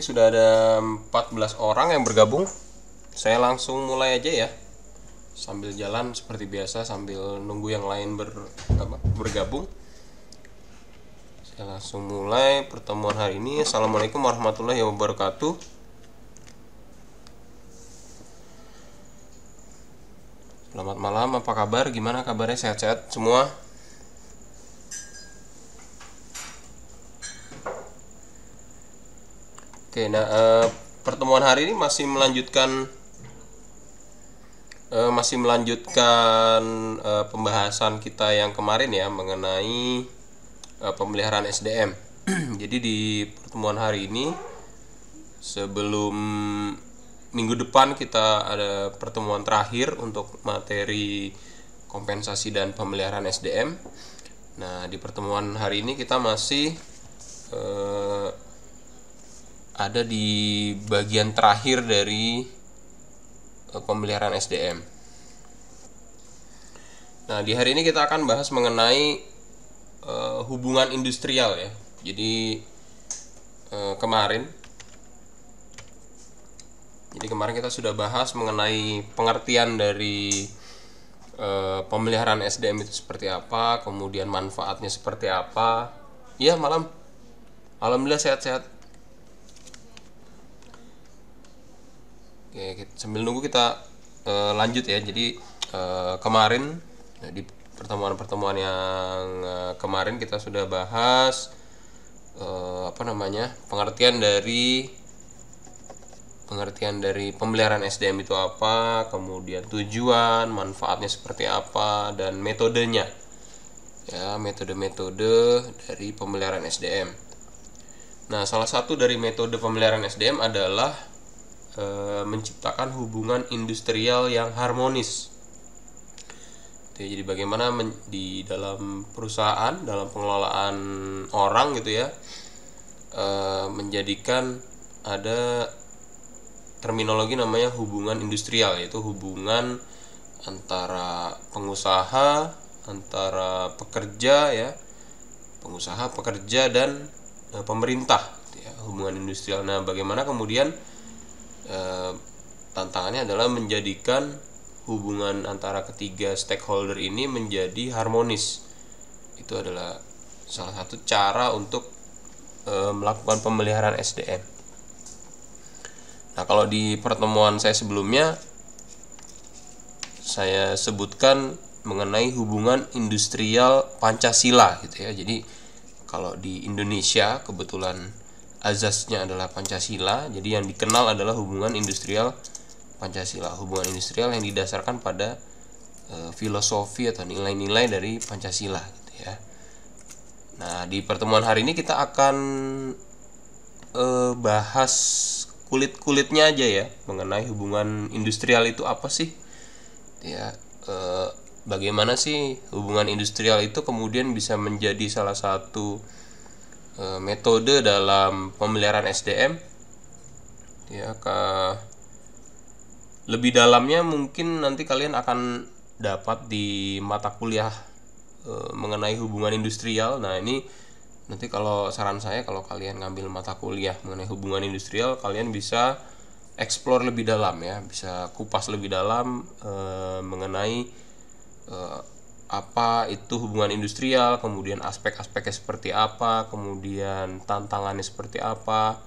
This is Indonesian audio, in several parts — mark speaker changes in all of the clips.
Speaker 1: sudah ada 14 orang yang bergabung. Saya langsung mulai aja ya. Sambil jalan seperti biasa, sambil nunggu yang lain bergabung. Saya langsung mulai pertemuan hari ini. Assalamualaikum warahmatullahi wabarakatuh. Selamat malam, apa kabar? Gimana kabarnya? Sehat-sehat semua? Oke, nah pertemuan hari ini masih melanjutkan pembahasan kita yang kemarin ya, mengenai pemeliharaan SDM. Jadi di pertemuan hari ini, sebelum minggu depan kita ada pertemuan terakhir untuk materi kompensasi dan pemeliharaan SDM. Nah, di pertemuan hari ini kita masih ada di bagian terakhir dari pemeliharaan SDM. Nah, di hari ini kita akan bahas mengenai hubungan industrial ya. Jadi kemarin kita sudah bahas mengenai pengertian dari pemeliharaan SDM itu seperti apa, kemudian manfaatnya seperti apa. Iya, malam. Alhamdulillah sehat-sehat. Oke, sambil nunggu kita lanjut ya. Jadi kemarin di pertemuan-pertemuan yang kemarin kita sudah bahas pengertian dari pemeliharaan SDM itu apa, kemudian tujuan, manfaatnya seperti apa, dan metodenya. Ya, metode-metode dari pemeliharaan SDM. Nah, salah satu dari metode pemeliharaan SDM adalah menciptakan hubungan industrial yang harmonis. Jadi bagaimana di dalam perusahaan, dalam pengelolaan orang gitu ya, menjadikan ada terminologi namanya hubungan industrial, yaitu hubungan antara pengusaha, antara pekerja ya, pengusaha, pekerja, dan pemerintah gitu ya, hubungan industrial. Nah, bagaimana kemudian tantangannya adalah menjadikan hubungan antara ketiga stakeholder ini menjadi harmonis. Itu adalah salah satu cara untuk melakukan pemeliharaan SDM. Nah, kalau di pertemuan saya sebelumnya saya sebutkan mengenai hubungan industrial Pancasila gitu ya. Jadi kalau di Indonesia kebetulan azasnya adalah Pancasila, jadi yang dikenal adalah hubungan industrial Pancasila, hubungan industrial yang didasarkan pada filosofi atau nilai-nilai dari Pancasila gitu ya. Nah, di pertemuan hari ini kita akan bahas kulit-kulitnya aja ya, mengenai hubungan industrial itu apa sih ya, bagaimana sih hubungan industrial itu kemudian bisa menjadi salah satu metode dalam pemeliharaan SDM ya. Lebih dalamnya mungkin nanti kalian akan dapat di mata kuliah mengenai hubungan industrial. Nah, ini nanti kalau saran saya, kalau kalian ngambil mata kuliah mengenai hubungan industrial, kalian bisa explore lebih dalam ya, bisa kupas lebih dalam mengenai apa itu hubungan industrial, kemudian aspek-aspeknya seperti apa, kemudian tantangannya seperti apa,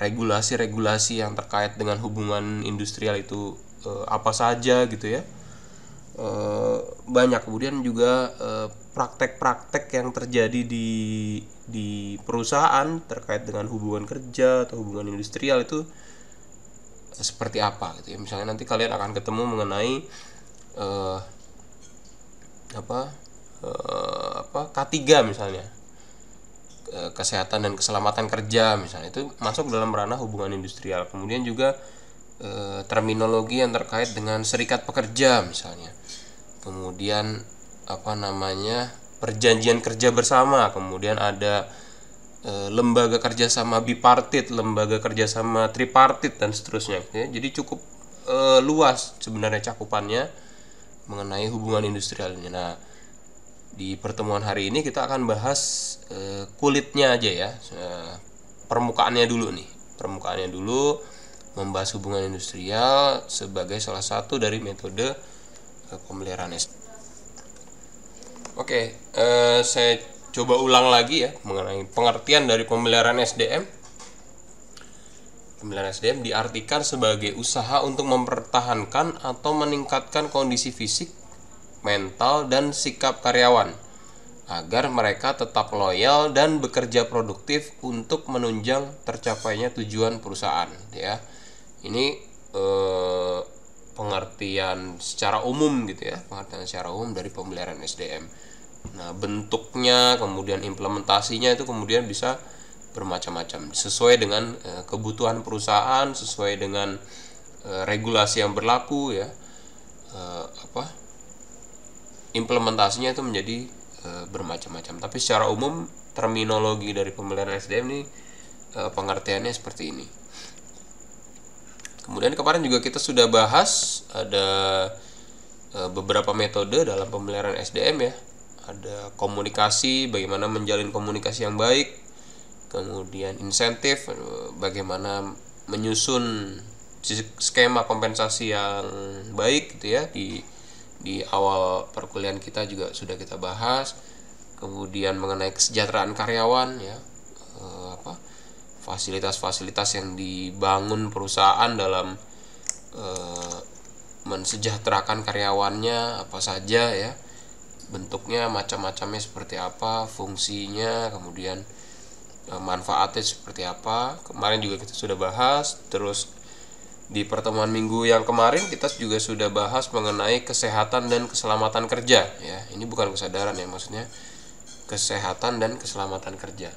Speaker 1: regulasi-regulasi yang terkait dengan hubungan industrial itu apa saja gitu ya. Banyak, kemudian juga praktek-praktek yang terjadi di perusahaan terkait dengan hubungan kerja atau hubungan industrial itu seperti apa gitu ya. Misalnya nanti kalian akan ketemu mengenai K3 misalnya, kesehatan dan keselamatan kerja misalnya, itu masuk dalam ranah hubungan industrial. Kemudian juga terminologi yang terkait dengan serikat pekerja misalnya, kemudian perjanjian kerja bersama, kemudian ada lembaga kerjasama bipartit, lembaga kerjasama tripartit, dan seterusnya ya. Jadi cukup luas sebenarnya cakupannya mengenai hubungan industrial ini. Nah, di pertemuan hari ini kita akan bahas kulitnya aja ya, permukaannya dulu nih. permukaannya dulu, membahas hubungan industrial sebagai salah satu dari metode pemeliharaan SDM. Oke, saya coba ulang lagi ya mengenai pengertian dari pemeliharaan SDM. Pemeliharaan SDM diartikan sebagai usaha untuk mempertahankan atau meningkatkan kondisi fisik, mental, dan sikap karyawan agar mereka tetap loyal dan bekerja produktif untuk menunjang tercapainya tujuan perusahaan. Ya, ini pengertian secara umum gitu ya, pengertian secara umum dari pemeliharaan SDM. Nah, bentuknya kemudian implementasinya itu kemudian bisa bermacam-macam sesuai dengan kebutuhan perusahaan, sesuai dengan regulasi yang berlaku ya. Implementasinya itu menjadi bermacam-macam. Tapi secara umum terminologi dari pemeliharaan SDM ini pengertiannya seperti ini. Kemudian kemarin juga kita sudah bahas ada beberapa metode dalam pemeliharaan SDM ya. Ada komunikasi, bagaimana menjalin komunikasi yang baik, kemudian insentif, bagaimana menyusun skema kompensasi yang baik gitu ya. Di awal perkuliahan kita juga sudah kita bahas. Kemudian mengenai kesejahteraan karyawan ya, fasilitas-fasilitas yang dibangun perusahaan dalam mensejahterakan karyawannya apa saja ya, bentuknya macam-macamnya seperti apa, fungsinya, kemudian manfaatnya seperti apa. Kemarin juga kita sudah bahas. Terus di pertemuan minggu yang kemarin kita juga sudah bahas mengenai kesehatan dan keselamatan kerja ya. Ini bukan kesadaran ya, maksudnya kesehatan dan keselamatan kerja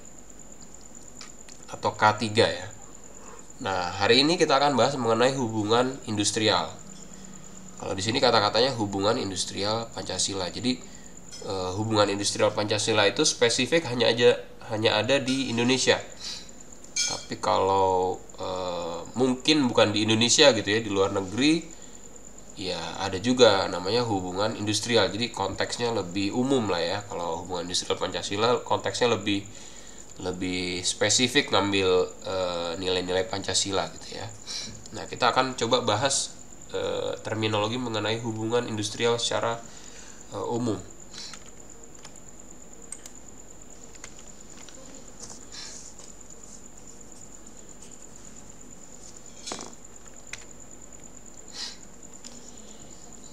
Speaker 1: atau K3 ya. Nah, hari ini kita akan bahas mengenai hubungan industrial. Kalau di sini kata-katanya hubungan industrial Pancasila. Jadi hubungan industrial Pancasila itu spesifik hanya ada di Indonesia. Tapi kalau mungkin bukan di Indonesia gitu ya, di luar negeri ya ada juga namanya hubungan industrial. Jadi konteksnya lebih umum lah ya. Kalau hubungan industrial Pancasila konteksnya lebih spesifik, ngambil nilai-nilai Pancasila gitu ya. Nah, kita akan coba bahas terminologi mengenai hubungan industrial secara umum.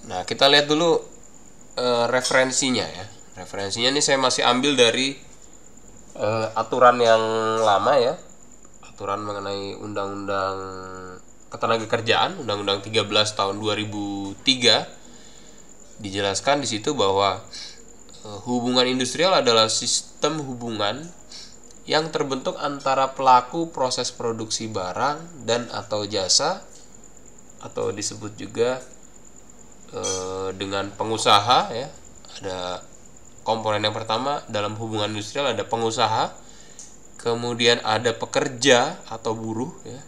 Speaker 1: Nah, kita lihat dulu referensinya ya. Referensinya ini saya masih ambil dari aturan yang lama ya. Aturan mengenai Undang-Undang Ketenagakerjaan, Undang-Undang 13 tahun 2003. Dijelaskan di situ bahwa hubungan industrial adalah sistem hubungan yang terbentuk antara pelaku proses produksi barang dan atau jasa, atau disebut juga dengan pengusaha ya. Ada komponen yang pertama dalam hubungan industrial, ada pengusaha, kemudian ada pekerja atau buruh ya,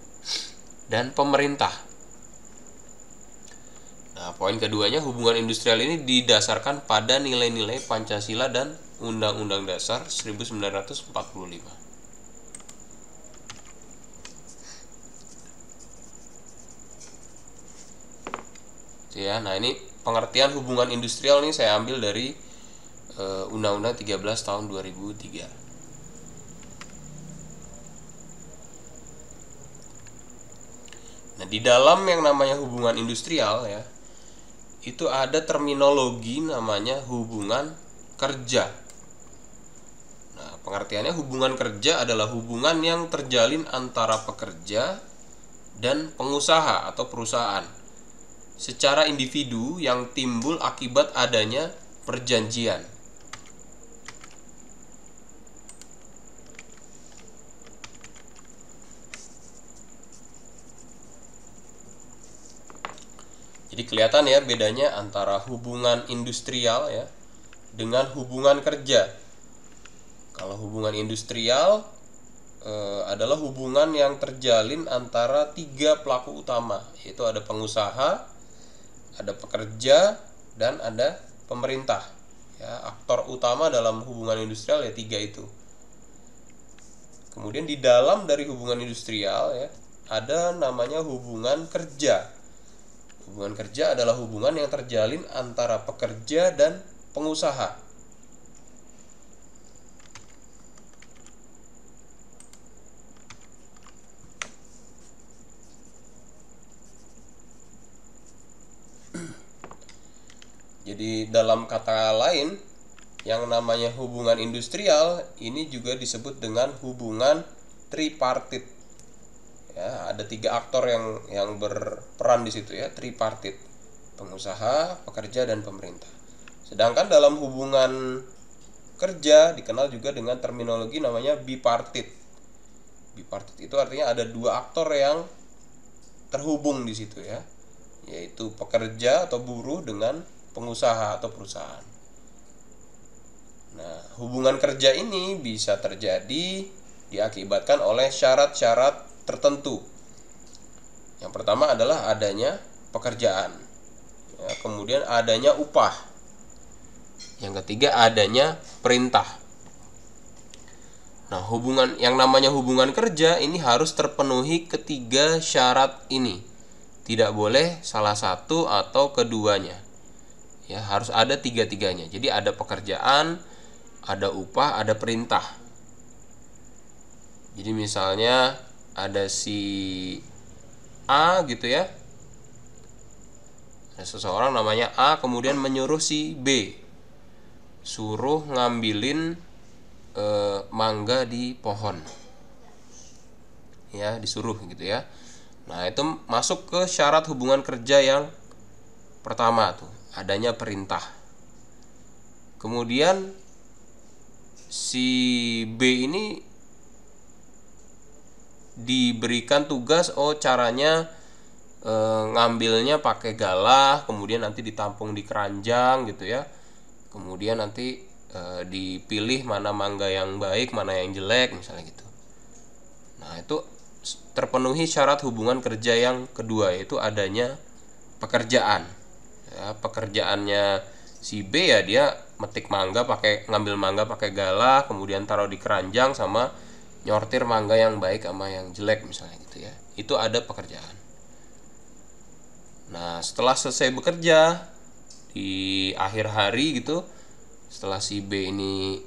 Speaker 1: dan pemerintah. Nah, poin keduanya, hubungan industrial ini didasarkan pada nilai-nilai Pancasila dan Undang-Undang Dasar 1945. Ya, nah ini pengertian hubungan industrial nih saya ambil dari Undang-Undang 13 tahun 2003. Nah, di dalam yang namanya hubungan industrial ya, itu ada terminologi namanya hubungan kerja. Nah, pengertiannya hubungan kerja adalah hubungan yang terjalin antara pekerja dan pengusaha atau perusahaan secara individu yang timbul akibat adanya perjanjian. Jadi kelihatan ya bedanya antara hubungan industrial ya dengan hubungan kerja. Kalau hubungan industrial adalah hubungan yang terjalin antara tiga pelaku utama, yaitu ada pengusaha, ada pekerja, dan ada pemerintah. Ya, aktor utama dalam hubungan industrial ya tiga itu. Kemudian di dalam dari hubungan industrial ya, ada namanya hubungan kerja. Hubungan kerja adalah hubungan yang terjalin antara pekerja dan pengusaha. Jadi dalam kata lain, yang namanya hubungan industrial ini juga disebut dengan hubungan tripartit. Ya, ada 3 aktor yang berperan di situ ya, tripartit. Pengusaha, pekerja, dan pemerintah. Sedangkan dalam hubungan kerja dikenal juga dengan terminologi namanya bipartit. Bipartit itu artinya ada 2 aktor yang terhubung di situ ya, yaitu pekerja atau buruh dengan pengusaha atau perusahaan. Nah, hubungan kerja ini bisa terjadi diakibatkan oleh syarat-syarat tertentu. Yang pertama adalah adanya pekerjaan, ya, kemudian adanya upah. Yang ketiga adanya perintah. Nah, yang namanya hubungan kerja ini harus terpenuhi ketiga syarat ini. Tidak boleh salah satu atau keduanya. Ya, harus ada tiga-tiganya. Jadi ada pekerjaan, ada upah, ada perintah. Jadi misalnya ada si A gitu ya. Ada seseorang namanya A kemudian menyuruh si B suruh ngambilin mangga di pohon. Ya, disuruh gitu ya. Nah, itu masuk ke syarat hubungan kerja yang pertama tuh, adanya perintah. Kemudian si B ini diberikan tugas, caranya ngambilnya pakai galah, kemudian nanti ditampung di keranjang gitu ya. Kemudian nanti dipilih mana mangga yang baik, mana yang jelek misalnya gitu. Nah, itu terpenuhi syarat hubungan kerja yang kedua, yaitu adanya pekerjaan. Ya, pekerjaannya si B ya dia ngambil mangga pakai galah, kemudian taruh di keranjang sama nyortir mangga yang baik sama yang jelek misalnya gitu ya. Itu ada pekerjaan. Nah, setelah selesai bekerja di akhir hari gitu, setelah si B ini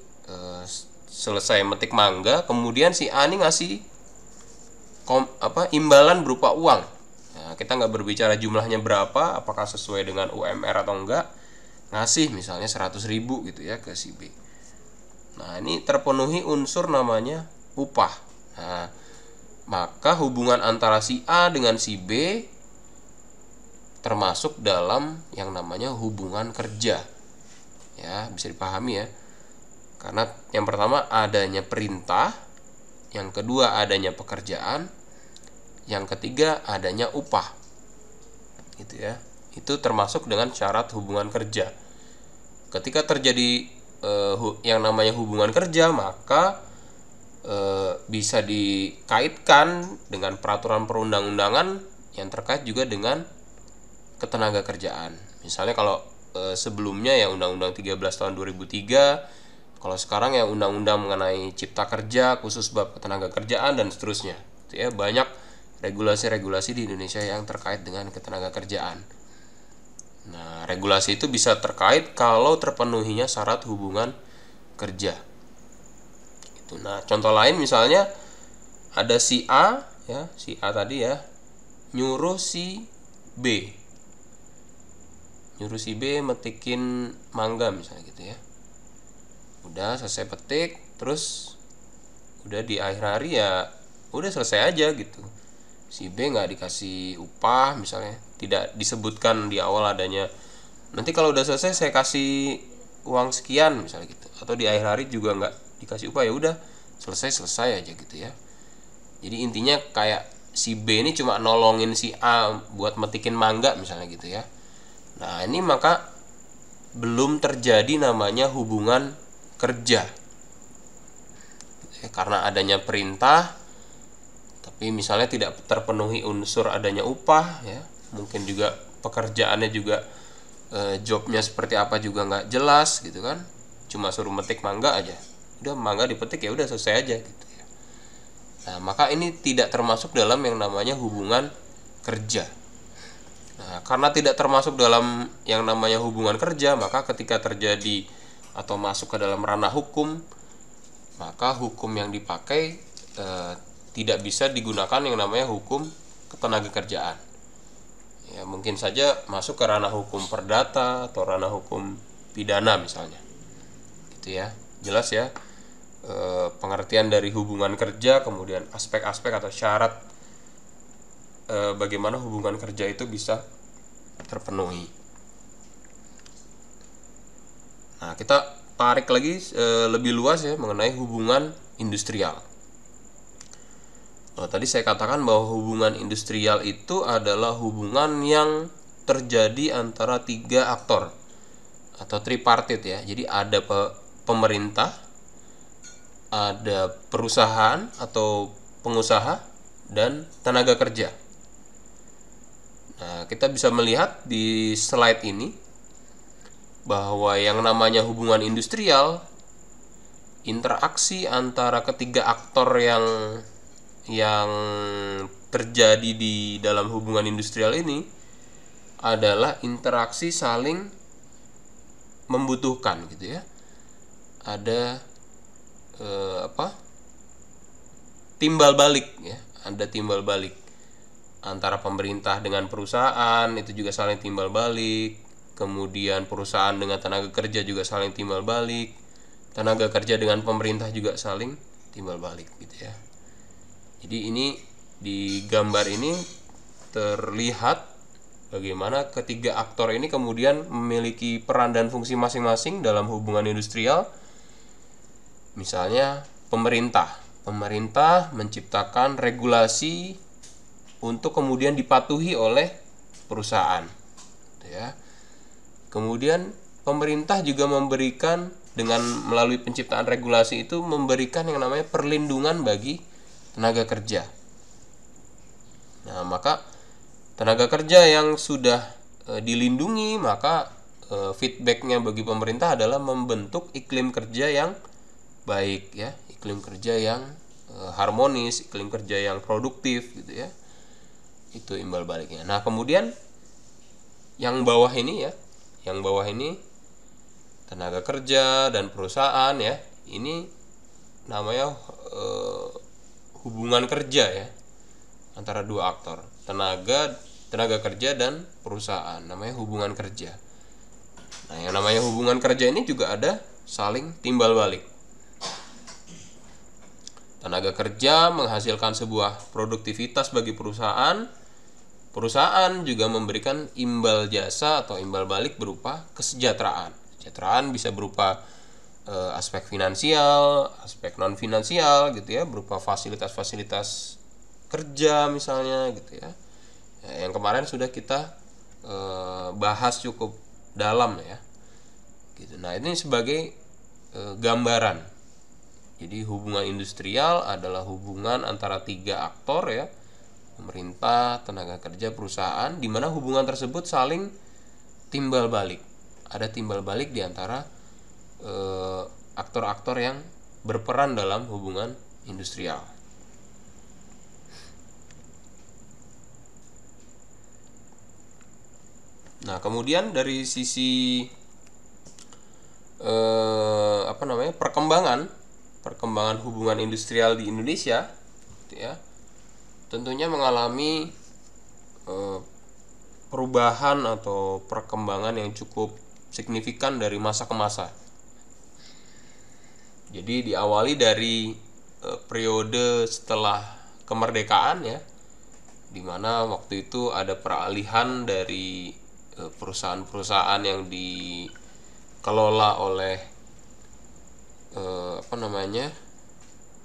Speaker 1: selesai metik mangga, kemudian si A ini ngasih imbalan berupa uang. Nah, kita nggak berbicara jumlahnya berapa, apakah sesuai dengan UMR atau enggak, ngasih misalnya 100.000 gitu ya ke si B. Nah, ini terpenuhi unsur namanya upah. Nah, maka hubungan antara si A dengan si B termasuk dalam yang namanya hubungan kerja. Ya, bisa dipahami ya. Karena yang pertama adanya perintah, yang kedua adanya pekerjaan, yang ketiga adanya upah. Gitu ya. Itu termasuk dengan syarat hubungan kerja. Ketika terjadi yang namanya hubungan kerja, maka bisa dikaitkan dengan peraturan perundang-undangan yang terkait juga dengan ketenaga kerjaan. Misalnya kalau sebelumnya ya Undang-Undang 13 tahun 2003, kalau sekarang ya Undang-Undang mengenai Cipta Kerja khusus bab ketenaga kerjaan dan seterusnya. Itu ya, banyak regulasi-regulasi di Indonesia yang terkait dengan ketenaga kerjaan. Nah, regulasi itu bisa terkait kalau terpenuhinya syarat hubungan kerja. Itu. Nah, contoh lain misalnya ada si A ya, si A tadi ya, nyuruh si B metikin mangga misalnya gitu ya. Udah selesai petik, terus udah di akhir hari ya udah selesai aja gitu. Si B nggak dikasih upah misalnya, tidak disebutkan di awal adanya nanti kalau udah selesai saya kasih uang sekian misalnya gitu, atau di akhir hari juga nggak dikasih upah, ya udah selesai aja gitu ya. Jadi intinya kayak si B ini cuma nolongin si A buat metikin mangga misalnya gitu ya. Nah, ini maka belum terjadi namanya hubungan kerja. Karena adanya perintah, tapi misalnya tidak terpenuhi unsur adanya upah ya. Mungkin juga pekerjaannya juga jobnya seperti apa juga nggak jelas gitu kan. Cuma suruh metik mangga aja. Udah mangga dipetik ya udah selesai aja gitu ya. Nah, maka ini tidak termasuk dalam yang namanya hubungan kerja. Nah, karena tidak termasuk dalam yang namanya hubungan kerja, maka ketika terjadi atau masuk ke dalam ranah hukum, maka hukum yang dipakai tidak bisa digunakan yang namanya hukum ketenagakerjaan. Ya, mungkin saja masuk ke ranah hukum perdata atau ranah hukum pidana misalnya. Gitu ya. Jelas ya. Pengertian dari hubungan kerja, kemudian aspek-aspek atau syarat bagaimana hubungan kerja itu bisa terpenuhi. Nah, kita tarik lagi lebih luas ya mengenai hubungan industrial. Tadi saya katakan bahwa hubungan industrial itu adalah hubungan yang terjadi antara 3 aktor atau tripartit ya. Jadi ada pemerintah, ada perusahaan atau pengusaha, dan tenaga kerja. Nah, kita bisa melihat di slide ini bahwa yang namanya hubungan industrial, interaksi antara ketiga aktor yang terjadi di dalam hubungan industrial ini adalah interaksi saling membutuhkan gitu ya. Ada timbal balik ya, ada timbal balik antara pemerintah dengan perusahaan, itu juga saling timbal balik. Kemudian perusahaan dengan tenaga kerja juga saling timbal balik, tenaga kerja dengan pemerintah juga saling timbal balik gitu ya. Jadi ini di gambar ini terlihat bagaimana ketiga aktor ini kemudian memiliki peran dan fungsi masing-masing dalam hubungan industrial. Misalnya pemerintah menciptakan regulasi untuk kemudian dipatuhi oleh perusahaan, ya. Kemudian pemerintah juga memberikan dengan melalui penciptaan regulasi itu memberikan yang namanya perlindungan bagi tenaga kerja. Nah, maka tenaga kerja yang sudah dilindungi, maka feedbacknya bagi pemerintah adalah membentuk iklim kerja yang baik ya, iklim kerja yang harmonis, iklim kerja yang produktif gitu ya. Itu imbal baliknya. Nah, kemudian yang bawah ini ya, yang bawah ini tenaga kerja dan perusahaan ya. Ini namanya hubungan kerja ya antara 2 aktor, tenaga kerja dan perusahaan, namanya hubungan kerja. Nah, yang namanya hubungan kerja ini juga ada saling timbal balik. Tenaga kerja menghasilkan sebuah produktivitas bagi perusahaan. Perusahaan juga memberikan imbal jasa atau imbal balik berupa kesejahteraan. Kesejahteraan bisa berupa aspek finansial, aspek non finansial gitu ya, berupa fasilitas-fasilitas kerja misalnya gitu ya. Yang kemarin sudah kita bahas cukup dalam ya. Gitu. Nah, ini sebagai gambaran. Jadi hubungan industrial adalah hubungan antara 3 aktor ya, pemerintah, tenaga kerja, perusahaan, di mana hubungan tersebut saling timbal balik. Ada timbal balik di antara aktor-aktor yang berperan dalam hubungan industrial. Nah, kemudian dari sisi perkembangan hubungan industrial di Indonesia gitu ya, tentunya mengalami perubahan atau perkembangan yang cukup signifikan dari masa ke masa. Jadi diawali dari periode setelah kemerdekaan ya, di mana waktu itu ada peralihan dari perusahaan-perusahaan yang dikelola oleh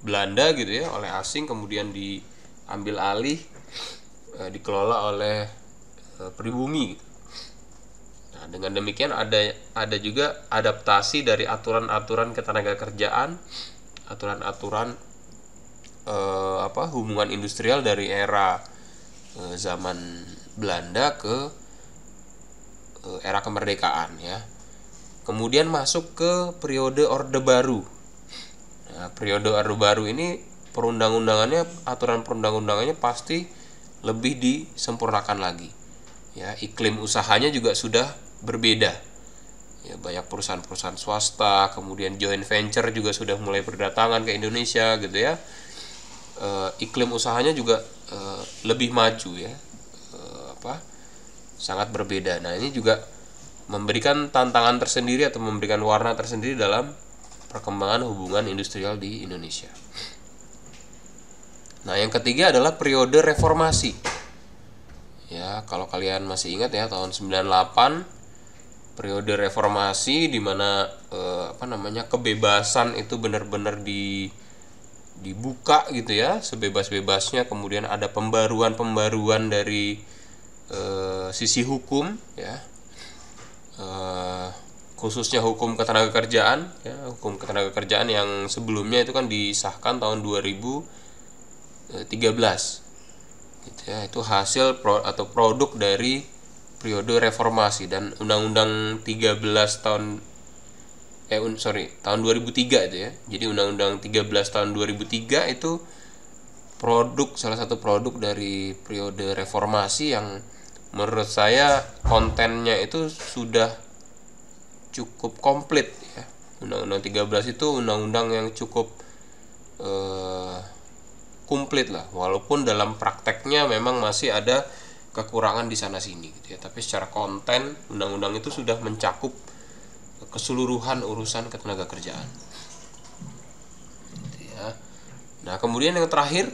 Speaker 1: Belanda gitu ya, oleh asing, kemudian diambil alih dikelola oleh pribumi gitu. Nah, dengan demikian ada juga adaptasi dari aturan-aturan ketenagakerjaan, aturan-aturan hubungan industrial dari era zaman Belanda ke era kemerdekaan ya. Kemudian masuk ke periode Orde Baru. Nah, periode Orde Baru ini aturan perundang-undangannya pasti lebih disempurnakan lagi. Ya, iklim usahanya juga sudah berbeda. Ya, banyak perusahaan-perusahaan swasta, kemudian joint venture juga sudah mulai berdatangan ke Indonesia gitu ya. Iklim usahanya juga lebih maju ya. Sangat berbeda. Nah, ini juga memberikan tantangan tersendiri atau memberikan warna tersendiri dalam perkembangan hubungan industrial di Indonesia. Nah, yang ketiga adalah periode reformasi. Ya, kalau kalian masih ingat ya, tahun 98 periode reformasi di mana kebebasan itu benar-benar dibuka gitu ya, sebebas-bebasnya. Kemudian ada pembaruan dari sisi hukum ya, khususnya hukum ketenagakerjaan ya, hukum ketenagakerjaan yang sebelumnya itu kan disahkan tahun 2013 gitu ya. Itu hasil produk dari periode reformasi, dan Undang-Undang 13 tahun 2003 itu ya. Jadi Undang-Undang 13 tahun 2003 itu salah satu produk dari periode reformasi yang menurut saya kontennya itu sudah cukup komplit ya. Undang-Undang 13 itu undang-undang yang cukup komplit lah, walaupun dalam prakteknya memang masih ada kekurangan di sana sini gitu ya. Tapi secara konten undang-undang itu sudah mencakup keseluruhan urusan ketenagakerjaan gitu ya. Nah, kemudian yang terakhir,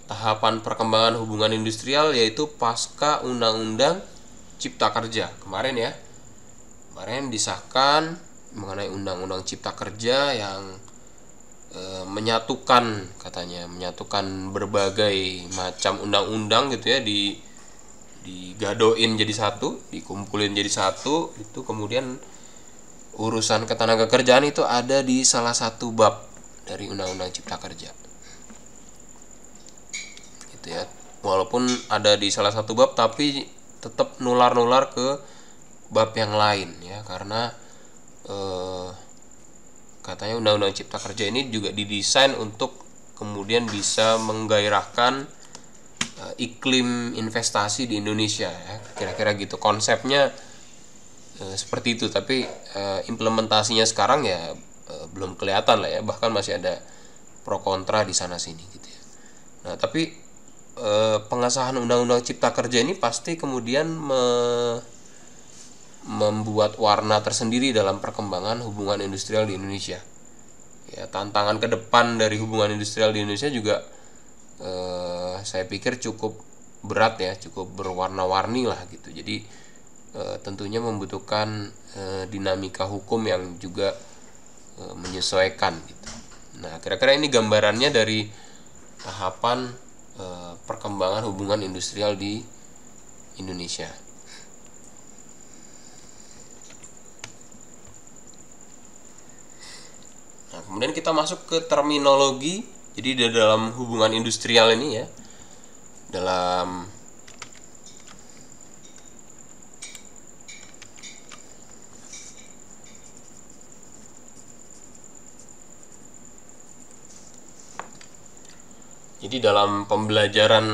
Speaker 1: tahapan perkembangan hubungan industrial, yaitu pasca Undang-Undang Cipta Kerja kemarin disahkan mengenai Undang-Undang Cipta Kerja yang menyatukan berbagai macam undang-undang gitu ya, digadoin jadi satu, dikumpulin jadi satu. Itu kemudian urusan ketenagakerjaan itu ada di salah satu bab dari Undang-Undang Cipta Kerja. Ya, walaupun ada di salah satu bab tapi tetap nular-nular ke bab yang lain ya, karena katanya Undang-Undang Cipta Kerja ini juga didesain untuk kemudian bisa menggairahkan iklim investasi di Indonesia ya, kira-kira gitu konsepnya. Seperti itu, tapi implementasinya sekarang ya belum kelihatan lah ya, bahkan masih ada pro kontra di sana sini gitu ya. Nah, tapi pengesahan Undang-Undang Cipta Kerja ini pasti kemudian membuat warna tersendiri dalam perkembangan hubungan industrial di Indonesia. Ya, tantangan ke depan dari hubungan industrial di Indonesia juga saya pikir cukup berat ya, cukup berwarna-warni lah gitu. Jadi tentunya membutuhkan dinamika hukum yang juga menyesuaikan gitu. Nah, kira-kira ini gambarannya dari tahapan perkembangan hubungan industrial di Indonesia. Nah, kemudian kita masuk ke terminologi. Jadi di dalam hubungan industrial ini ya, dalam pembelajaran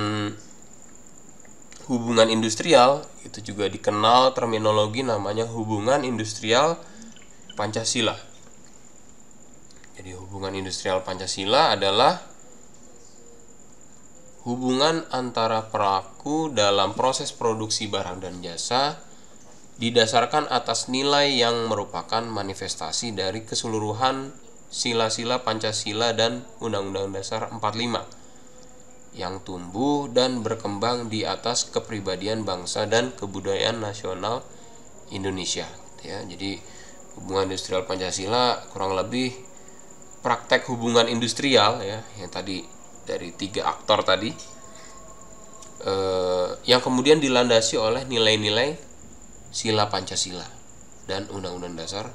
Speaker 1: hubungan industrial itu juga dikenal terminologi namanya hubungan industrial Pancasila. Jadi hubungan industrial Pancasila adalah hubungan antara pelaku dalam proses produksi barang dan jasa didasarkan atas nilai yang merupakan manifestasi dari keseluruhan sila-sila Pancasila dan Undang-Undang Dasar 45 yang tumbuh dan berkembang di atas kepribadian bangsa dan kebudayaan nasional Indonesia ya. Jadi hubungan industrial Pancasila kurang lebih praktek hubungan industrial ya, yang tadi dari 3 aktor tadi yang kemudian dilandasi oleh nilai-nilai sila Pancasila dan Undang-Undang Dasar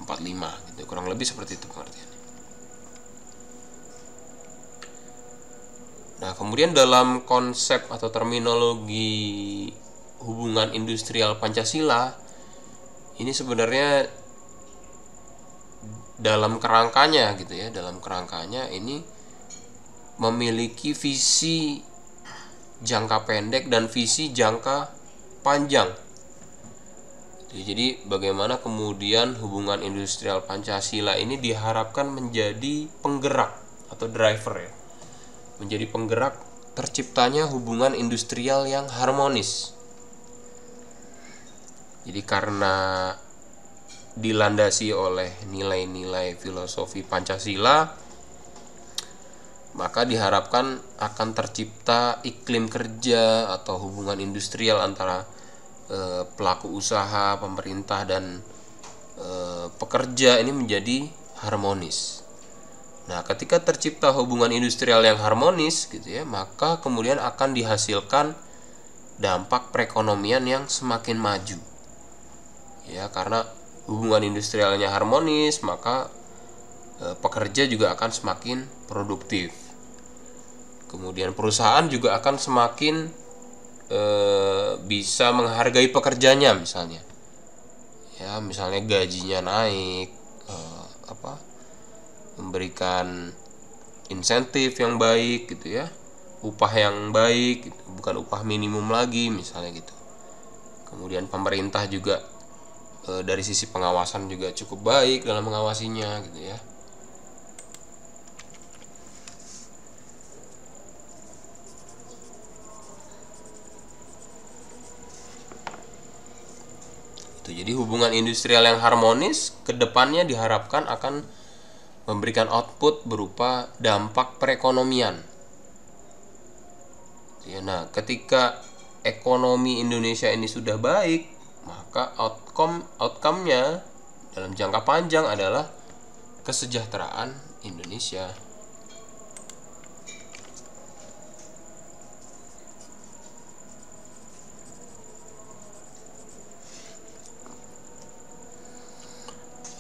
Speaker 1: 45 gitu. Kurang lebih seperti itu pengertiannya. Nah, kemudian dalam konsep atau terminologi hubungan industrial Pancasila ini sebenarnya dalam kerangkanya gitu ya, dalam kerangkanya ini memiliki visi jangka pendek dan visi jangka panjang. Jadi bagaimana kemudian hubungan industrial Pancasila ini diharapkan menjadi penggerak atau driver ya, menjadi penggerak terciptanya hubungan industrial yang harmonis. Jadi karena dilandasi oleh nilai-nilai filosofi Pancasila, maka diharapkan akan tercipta iklim kerja atau hubungan industrial antara pelaku usaha, pemerintah, dan pekerja ini menjadi harmonis. Nah, ketika tercipta hubungan industrial yang harmonis gitu ya, maka kemudian akan dihasilkan dampak perekonomian yang semakin maju. Ya, karena hubungan industrialnya harmonis, maka pekerja juga akan semakin produktif. Kemudian perusahaan juga akan semakin bisa menghargai pekerjanya misalnya. Ya, misalnya gajinya naik, memberikan insentif yang baik gitu ya, upah yang baik gitu, bukan upah minimum lagi misalnya gitu. Kemudian pemerintah juga dari sisi pengawasan juga cukup baik dalam mengawasinya gitu ya. Jadi hubungan industrial yang harmonis kedepannya diharapkan akan memberikan output berupa dampak perekonomian. Ya, nah, ketika ekonomi Indonesia ini sudah baik, maka outcome-nya dalam jangka panjang adalah kesejahteraan Indonesia.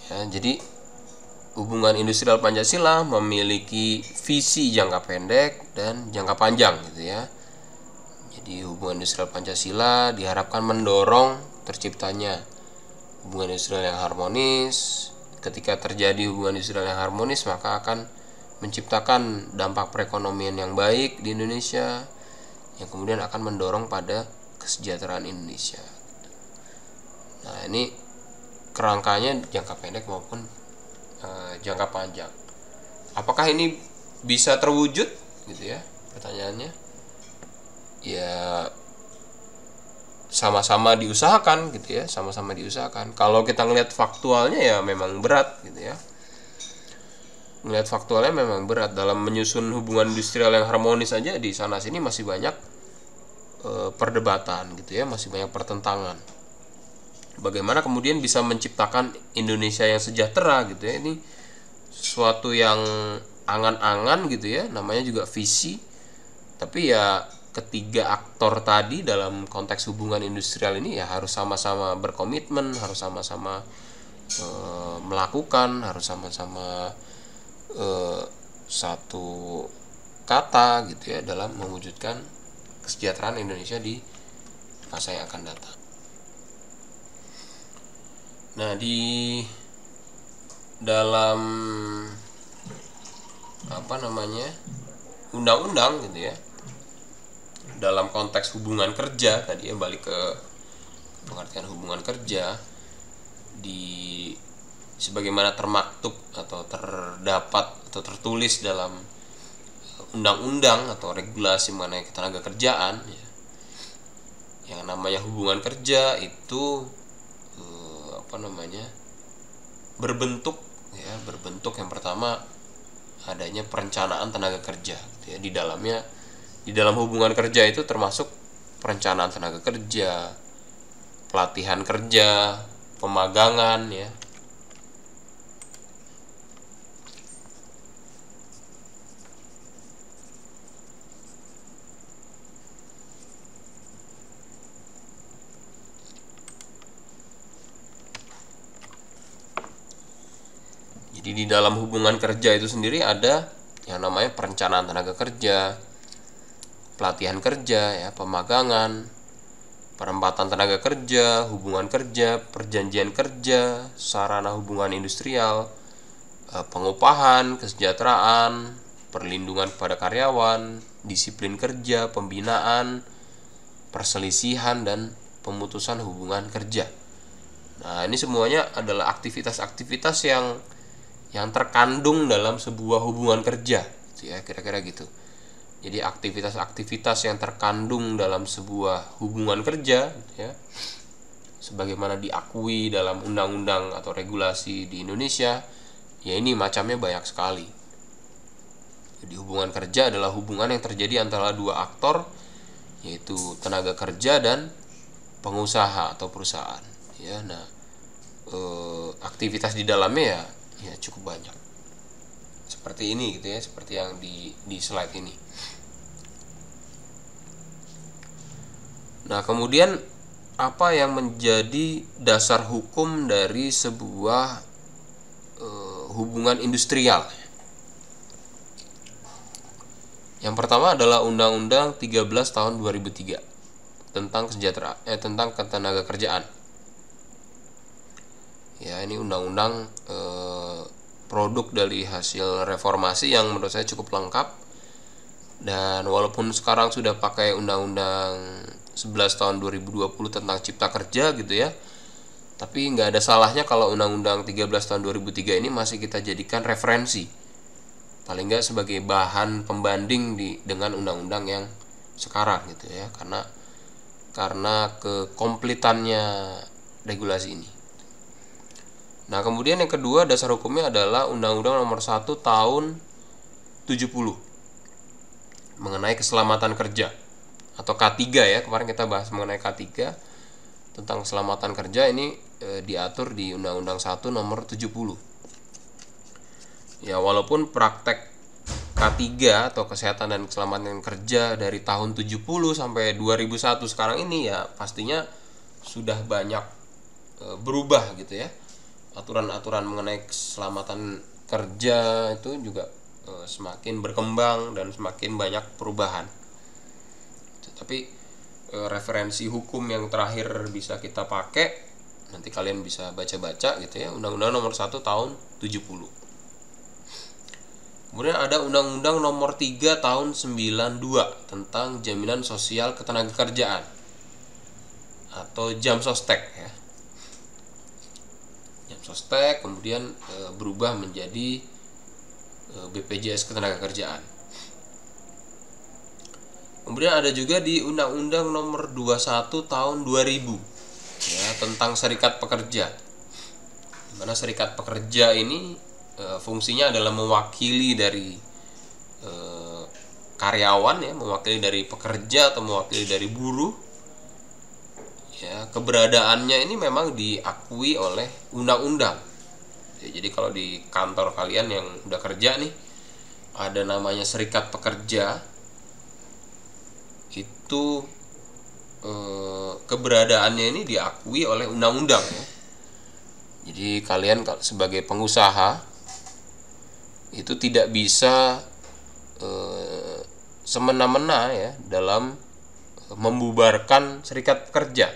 Speaker 1: Ya, jadi hubungan industrial Pancasila memiliki visi jangka pendek dan jangka panjang gitu ya. Jadi hubungan industrial Pancasila diharapkan mendorong terciptanya hubungan industrial yang harmonis. Ketika terjadi hubungan industrial yang harmonis, maka akan menciptakan dampak perekonomian yang baik di Indonesia, yang kemudian akan mendorong pada kesejahteraan Indonesia. Nah, ini kerangkanya jangka pendek maupun jangka panjang. Apakah ini bisa terwujud gitu ya, pertanyaannya? Ya sama-sama diusahakan gitu ya, sama-sama diusahakan. Kalau kita ngelihat faktualnya ya memang berat gitu ya. Ngelihat faktualnya memang berat dalam menyusun hubungan industrial yang harmonis aja, di sana sini masih banyak perdebatan gitu ya, masih banyak pertentangan. Bagaimana kemudian bisa menciptakan Indonesia yang sejahtera gitu ya, ini sesuatu yang angan-angan gitu ya, namanya juga visi. Tapi ya ketiga aktor tadi dalam konteks hubungan industrial ini ya harus sama-sama berkomitmen, harus sama-sama melakukan, harus sama-sama satu kata gitu ya dalam mewujudkan kesejahteraan Indonesia di masa yang akan datang. Nah, di dalam undang-undang gitu ya, dalam konteks hubungan kerja tadi ya, balik ke pengertian hubungan kerja, di sebagaimana termaktub atau terdapat atau tertulis dalam undang-undang atau regulasi mengenai ketenaga kerjaan ya, yang namanya hubungan kerja itu berbentuk yang pertama adanya perencanaan tenaga kerja gitu ya. Di dalam hubungan kerja itu termasuk perencanaan tenaga kerja, pelatihan kerja, pemagangan ya. Jadi di dalam hubungan kerja itu sendiri ada yang namanya perencanaan tenaga kerja, pelatihan kerja ya, pemagangan, penempatan tenaga kerja, hubungan kerja, perjanjian kerja, sarana hubungan industrial, pengupahan, kesejahteraan, perlindungan kepada karyawan, disiplin kerja, pembinaan, perselisihan, dan pemutusan hubungan kerja. Nah, ini semuanya adalah aktivitas-aktivitas yang terkandung dalam sebuah hubungan kerja, gitu ya, kira-kira gitu. Jadi aktivitas-aktivitas yang terkandung dalam sebuah hubungan kerja, gitu ya, sebagaimana diakui dalam undang-undang atau regulasi di Indonesia, ya ini macamnya banyak sekali. Jadi hubungan kerja adalah hubungan yang terjadi antara dua aktor, yaitu tenaga kerja dan pengusaha atau perusahaan. Ya, nah aktivitas di dalamnya ya cukup banyak. Seperti ini gitu ya, seperti yang di slide ini. Nah, kemudian apa yang menjadi dasar hukum dari sebuah hubungan industrial? Yang pertama adalah Undang-Undang 13 tahun 2003 tentang tentang ketenaga kerjaan. Ya, ini undang-undang produk dari hasil reformasi yang menurut saya cukup lengkap. Dan walaupun sekarang sudah pakai Undang-Undang 11 tahun 2020 tentang Cipta Kerja gitu ya, tapi nggak ada salahnya kalau Undang-Undang 13 tahun 2003 ini masih kita jadikan referensi, paling nggak sebagai bahan pembanding dengan undang-undang yang sekarang gitu ya, karena kekomplitannya regulasi ini. Nah, kemudian yang kedua dasar hukumnya adalah Undang-Undang Nomor 1 Tahun 70 mengenai keselamatan kerja atau K3 ya. Kemarin kita bahas mengenai K3 tentang keselamatan kerja. Ini diatur di Undang-Undang 1 Nomor 70. Ya, walaupun praktek K3 atau kesehatan dan keselamatan kerja dari tahun 70 sampai 2001 sekarang ini ya pastinya sudah banyak berubah gitu ya. Aturan-aturan mengenai keselamatan kerja itu juga semakin berkembang dan semakin banyak perubahan. Tapi referensi hukum yang terakhir bisa kita pakai, nanti kalian bisa baca-baca gitu ya, Undang-Undang Nomor 1 Tahun 70. Kemudian ada Undang-Undang Nomor 3 Tahun 92 tentang Jaminan Sosial Ketenagakerjaan atau Jamsostek ya. Jamsostek kemudian berubah menjadi BPJS Ketenagakerjaan. Kemudian ada juga di Undang-Undang Nomor 21 Tahun 2000 ya, tentang serikat pekerja. Di mana serikat pekerja ini fungsinya adalah mewakili dari karyawan ya, mewakili dari pekerja atau mewakili dari buruh. Ya, keberadaannya ini memang diakui oleh undang-undang. Ya, jadi kalau di kantor kalian yang udah kerja nih, ada namanya serikat pekerja, itu keberadaannya ini diakui oleh undang-undang ya. Jadi kalian sebagai pengusaha itu tidak bisa semena-mena ya dalam membubarkan serikat pekerja.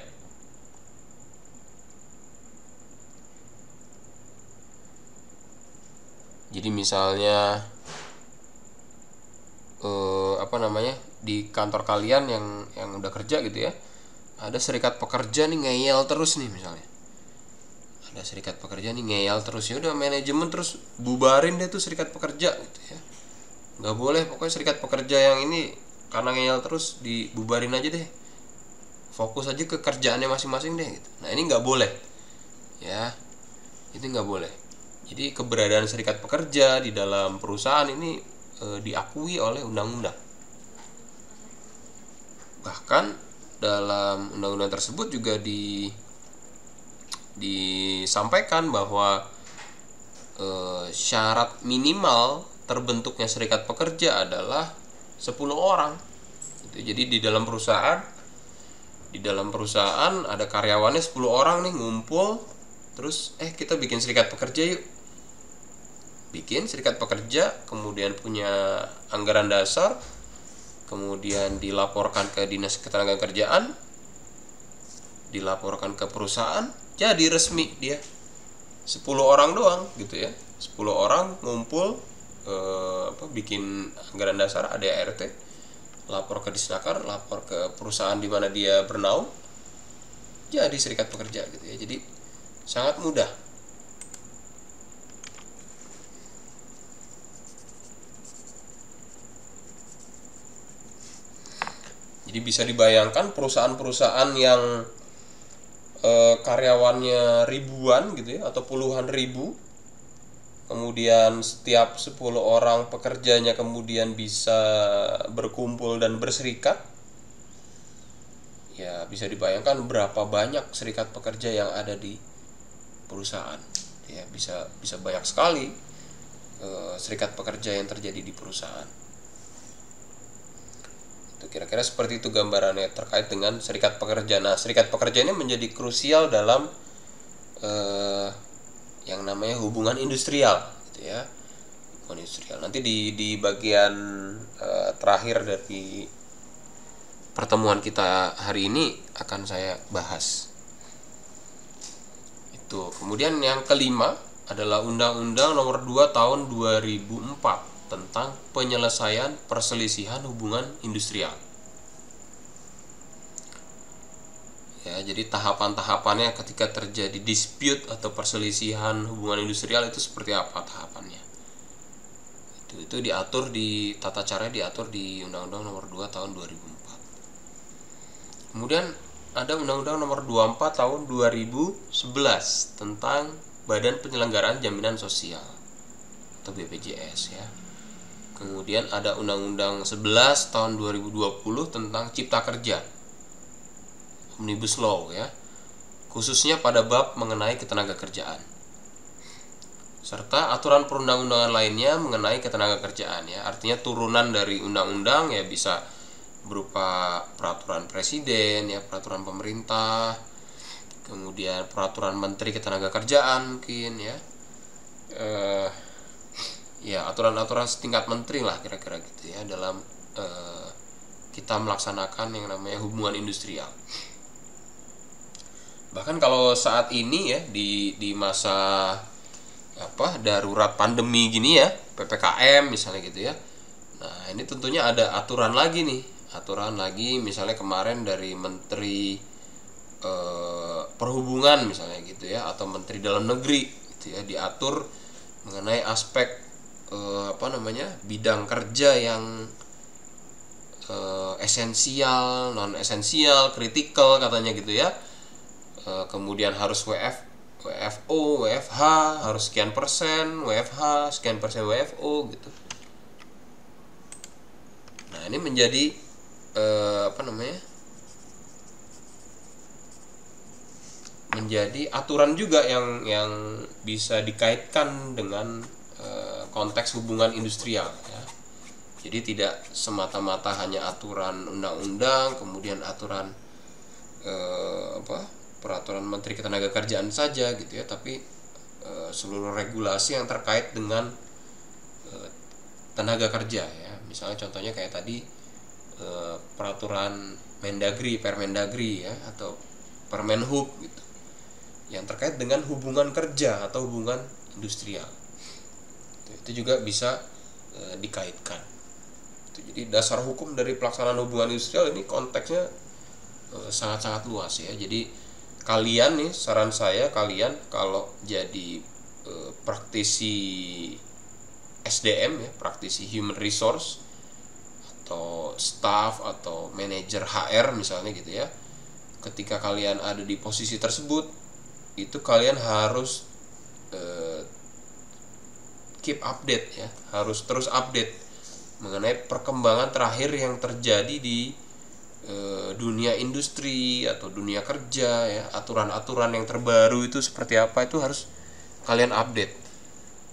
Speaker 1: Jadi misalnya di kantor kalian yang udah kerja gitu ya, ada serikat pekerja nih ngeyel terus nih misalnya. Ada serikat pekerja nih ngeyel terus, ya udah manajemen terus bubarin deh tuh serikat pekerja gitu ya. Nggak boleh, pokoknya serikat pekerja yang ini karena ngeyel terus dibubarin aja deh. Fokus aja ke kerjaannya masing-masing deh gitu. Nah, ini nggak boleh. Ya. Itu nggak boleh. Jadi keberadaan serikat pekerja di dalam perusahaan ini diakui oleh undang-undang. Bahkan dalam undang-undang tersebut juga disampaikan bahwa syarat minimal terbentuknya serikat pekerja adalah 10 orang. Jadi di dalam perusahaan ada karyawannya 10 orang nih ngumpul, terus kita bikin serikat pekerja yuk. Bikin serikat pekerja, kemudian punya anggaran dasar, kemudian dilaporkan ke Dinas Ketenagakerjaan, dilaporkan ke perusahaan, jadi resmi dia. 10 orang doang gitu ya. 10 orang ngumpul, bikin anggaran dasar ADART, lapor ke Disnaker, lapor ke perusahaan di mana dia bernaung, jadi serikat pekerja gitu ya. Jadi sangat mudah. Jadi bisa dibayangkan perusahaan-perusahaan yang karyawannya ribuan gitu ya, atau puluhan ribu, kemudian setiap 10 orang pekerjanya kemudian bisa berkumpul dan berserikat, ya bisa dibayangkan berapa banyak serikat pekerja yang ada di perusahaan ya. Bisa banyak sekali serikat pekerja yang terjadi di perusahaan. Itu kira-kira seperti itu gambarannya terkait dengan serikat pekerja. Nah, serikat pekerja ini menjadi krusial dalam yang namanya hubungan industrial gitu ya. Hubungan industrial. Nanti di bagian terakhir dari pertemuan kita hari ini akan saya bahas. Itu. Kemudian yang kelima adalah Undang-Undang Nomor 2 Tahun 2004 tentang penyelesaian perselisihan hubungan industrial. Ya, jadi tahapan-tahapannya ketika terjadi dispute atau perselisihan hubungan industrial itu seperti apa tahapannya. Itu diatur di tata caranya diatur di Undang-Undang Nomor 2 Tahun 2004. Kemudian ada Undang-Undang Nomor 24 Tahun 2011 tentang Badan Penyelenggaraan Jaminan Sosial atau BPJS ya. Kemudian ada Undang-Undang 11 Tahun 2020 tentang Cipta Kerja, Omnibus Law ya, khususnya pada bab mengenai ketenagakerjaan, serta aturan perundang-undangan lainnya mengenai ketenagakerjaan ya. Artinya turunan dari undang-undang ya, bisa berupa peraturan presiden ya, peraturan pemerintah, kemudian peraturan menteri ketenagakerjaan mungkin ya, ya aturan-aturan setingkat menteri lah kira-kira gitu ya, dalam kita melaksanakan yang namanya hubungan industrial. Bahkan kalau saat ini ya, di masa darurat pandemi gini ya, PPKM misalnya gitu ya. Nah, ini tentunya ada aturan lagi nih. Aturan lagi misalnya kemarin dari Menteri Perhubungan misalnya gitu ya, atau Menteri Dalam Negeri gitu ya, diatur mengenai aspek bidang kerja yang esensial, non esensial, kritikal katanya gitu ya. Kemudian harus WFO, WFH harus sekian persen, WFH sekian persen WFO gitu. Nah, ini menjadi menjadi aturan juga yang bisa dikaitkan dengan konteks hubungan industrial ya. Jadi tidak semata-mata hanya aturan undang-undang, kemudian aturan peraturan Menteri Ketenagakerjaan saja gitu ya, tapi seluruh regulasi yang terkait dengan tenaga kerja ya. Misalnya contohnya kayak tadi peraturan Mendagri, Permendagri ya, atau Permenhub gitu, yang terkait dengan hubungan kerja atau hubungan industrial. Itu juga bisa dikaitkan. Jadi dasar hukum dari pelaksanaan hubungan industrial ini konteksnya sangat-sangat luas ya. Jadi kalian nih, saran saya kalian kalau jadi praktisi SDM ya, praktisi human resource atau staff atau manajer HR misalnya gitu ya, ketika kalian ada di posisi tersebut, itu kalian harus keep update ya, harus terus update mengenai perkembangan terakhir yang terjadi di dunia industri atau dunia kerja ya. Aturan-aturan yang terbaru itu seperti apa, itu harus kalian update.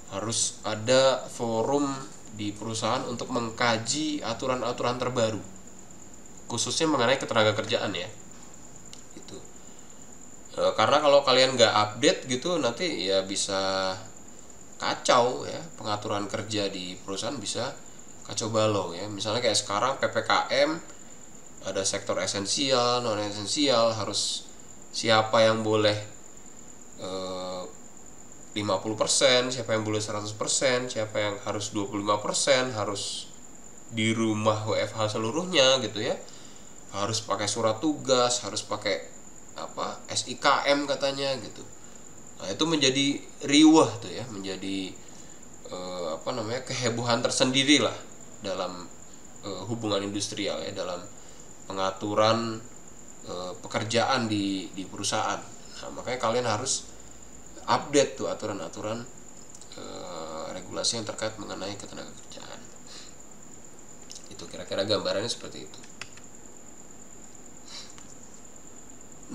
Speaker 1: Harus ada forum di perusahaan untuk mengkaji aturan-aturan terbaru, khususnya mengenai ketenagakerjaan ya. Itu karena kalau kalian nggak update gitu, nanti ya bisa kacau ya, pengaturan kerja di perusahaan bisa kacau balau ya. Misalnya kayak sekarang PPKM, ada sektor esensial, non esensial, harus siapa yang boleh 50%, siapa yang boleh 100%, siapa yang harus 25%, harus di rumah WFH seluruhnya gitu ya, harus pakai surat tugas, harus pakai SIKM katanya gitu. Nah itu menjadi riwah tuh ya, menjadi kehebohan tersendiri lah dalam hubungan industrial ya, dalam pengaturan pekerjaan di perusahaan. Nah makanya kalian harus update tuh aturan-aturan regulasi yang terkait mengenai ketenagakerjaan. Itu kira-kira gambarannya seperti itu.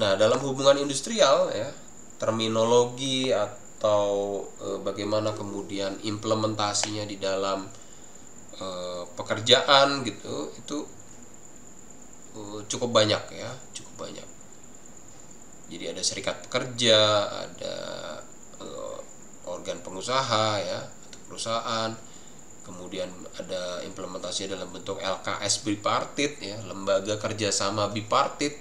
Speaker 1: Nah dalam hubungan industrial ya, terminologi atau bagaimana kemudian implementasinya di dalam pekerjaan gitu, itu cukup banyak ya, cukup banyak. Jadi ada serikat pekerja, ada organ pengusaha ya atau perusahaan, kemudian ada implementasi dalam bentuk LKS bipartit ya, lembaga kerjasama bipartit,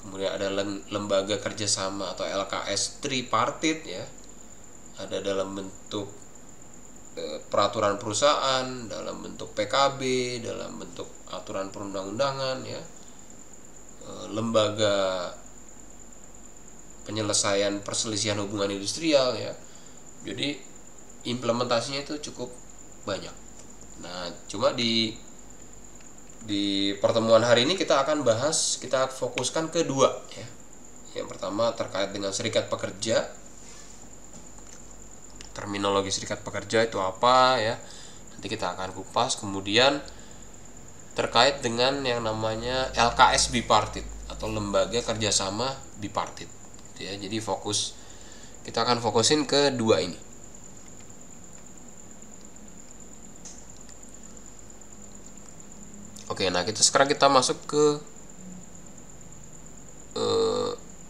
Speaker 1: kemudian ada lembaga kerjasama atau LKS tripartit ya, ada dalam bentuk peraturan perusahaan, dalam bentuk PKB, dalam bentuk aturan perundang-undangan ya, lembaga penyelesaian perselisihan hubungan industrial ya. Jadi implementasinya itu cukup banyak. Nah, cuma di pertemuan hari ini kita akan bahas, kita fokuskan ke dua ya. Yang pertama terkait dengan serikat pekerja. Terminologi serikat pekerja itu apa ya? Nanti kita akan kupas. Kemudian terkait dengan yang namanya LKS bipartit atau lembaga kerjasama bipartit ya. Jadi kita akan fokusin ke dua ini. Oke, nah sekarang kita masuk ke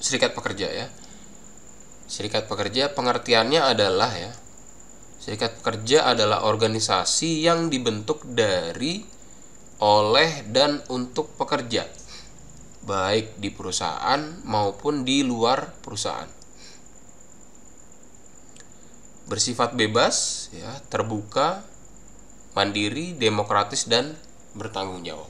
Speaker 1: serikat pekerja ya. Serikat pekerja pengertiannya adalah ya, serikat pekerja adalah organisasi yang dibentuk dari, oleh, dan untuk pekerja, baik di perusahaan maupun di luar perusahaan. Bersifat bebas ya, terbuka, mandiri, demokratis, dan bertanggung jawab.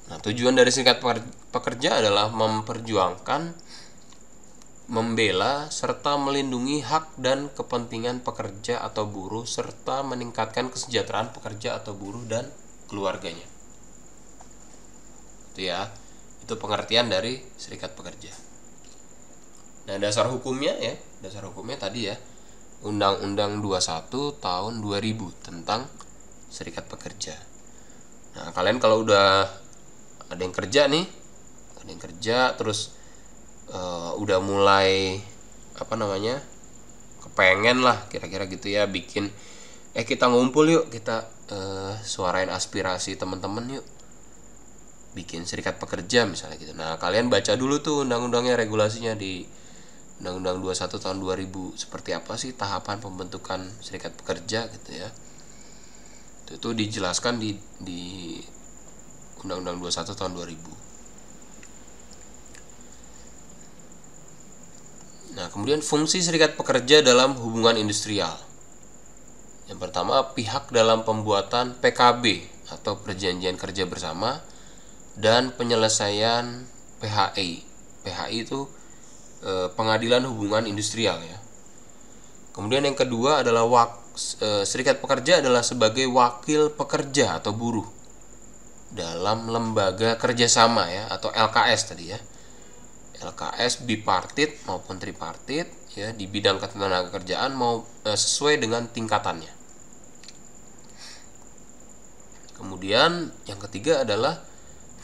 Speaker 1: Nah, tujuan dari serikat pekerja adalah memperjuangkan, membela, serta melindungi hak dan kepentingan pekerja atau buruh, serta meningkatkan kesejahteraan pekerja atau buruh dan keluarganya. Itu ya, itu pengertian dari serikat pekerja. Nah, dasar hukumnya tadi ya, Undang-Undang 21 tahun 2000 tentang serikat pekerja. Nah, kalian kalau udah ada yang kerja terus udah mulai kepengen lah kira-kira gitu ya, bikin kita ngumpul yuk, kita suarain aspirasi teman-teman yuk, bikin serikat pekerja misalnya gitu. Nah, kalian baca dulu tuh undang-undangnya, regulasinya di Undang-Undang 21 tahun 2000, seperti apa sih tahapan pembentukan serikat pekerja gitu ya. Itu dijelaskan di Undang-Undang 21 tahun 2000. Nah, kemudian fungsi serikat pekerja dalam hubungan industrial. Yang pertama, pihak dalam pembuatan PKB atau perjanjian kerja bersama dan penyelesaian PHI. PHI itu pengadilan hubungan industrial ya. Kemudian yang kedua adalah serikat pekerja adalah sebagai wakil pekerja atau buruh dalam lembaga kerjasama ya, atau LKS tadi ya, LKS bipartit maupun tripartit ya, di bidang ketenagakerjaan sesuai dengan tingkatannya. Kemudian yang ketiga adalah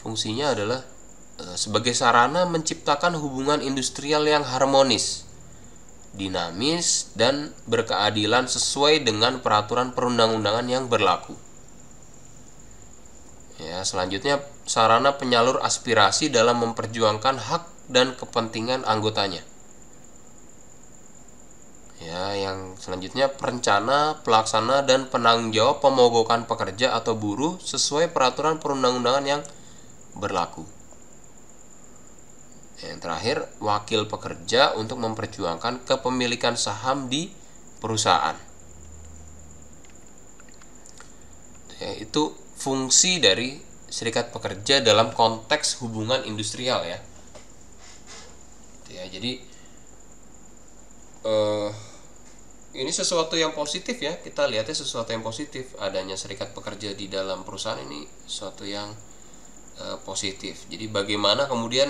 Speaker 1: fungsinya adalah sebagai sarana menciptakan hubungan industrial yang harmonis, dinamis, dan berkeadilan sesuai dengan peraturan perundang-undangan yang berlaku. Ya, selanjutnya sarana penyalur aspirasi dalam memperjuangkan hak dan kepentingan anggotanya. Ya, yang selanjutnya perencana, pelaksana, dan penanggung jawab pemogokan pekerja atau buruh sesuai peraturan perundang-undangan yang berlaku. Yang terakhir, wakil pekerja untuk memperjuangkan kepemilikan saham di perusahaan. Ya, itu fungsi dari serikat pekerja dalam konteks hubungan industrial ya. Ya, jadi ini sesuatu yang positif ya, kita lihatnya sesuatu yang positif, adanya serikat pekerja di dalam perusahaan ini sesuatu yang positif. Jadi bagaimana kemudian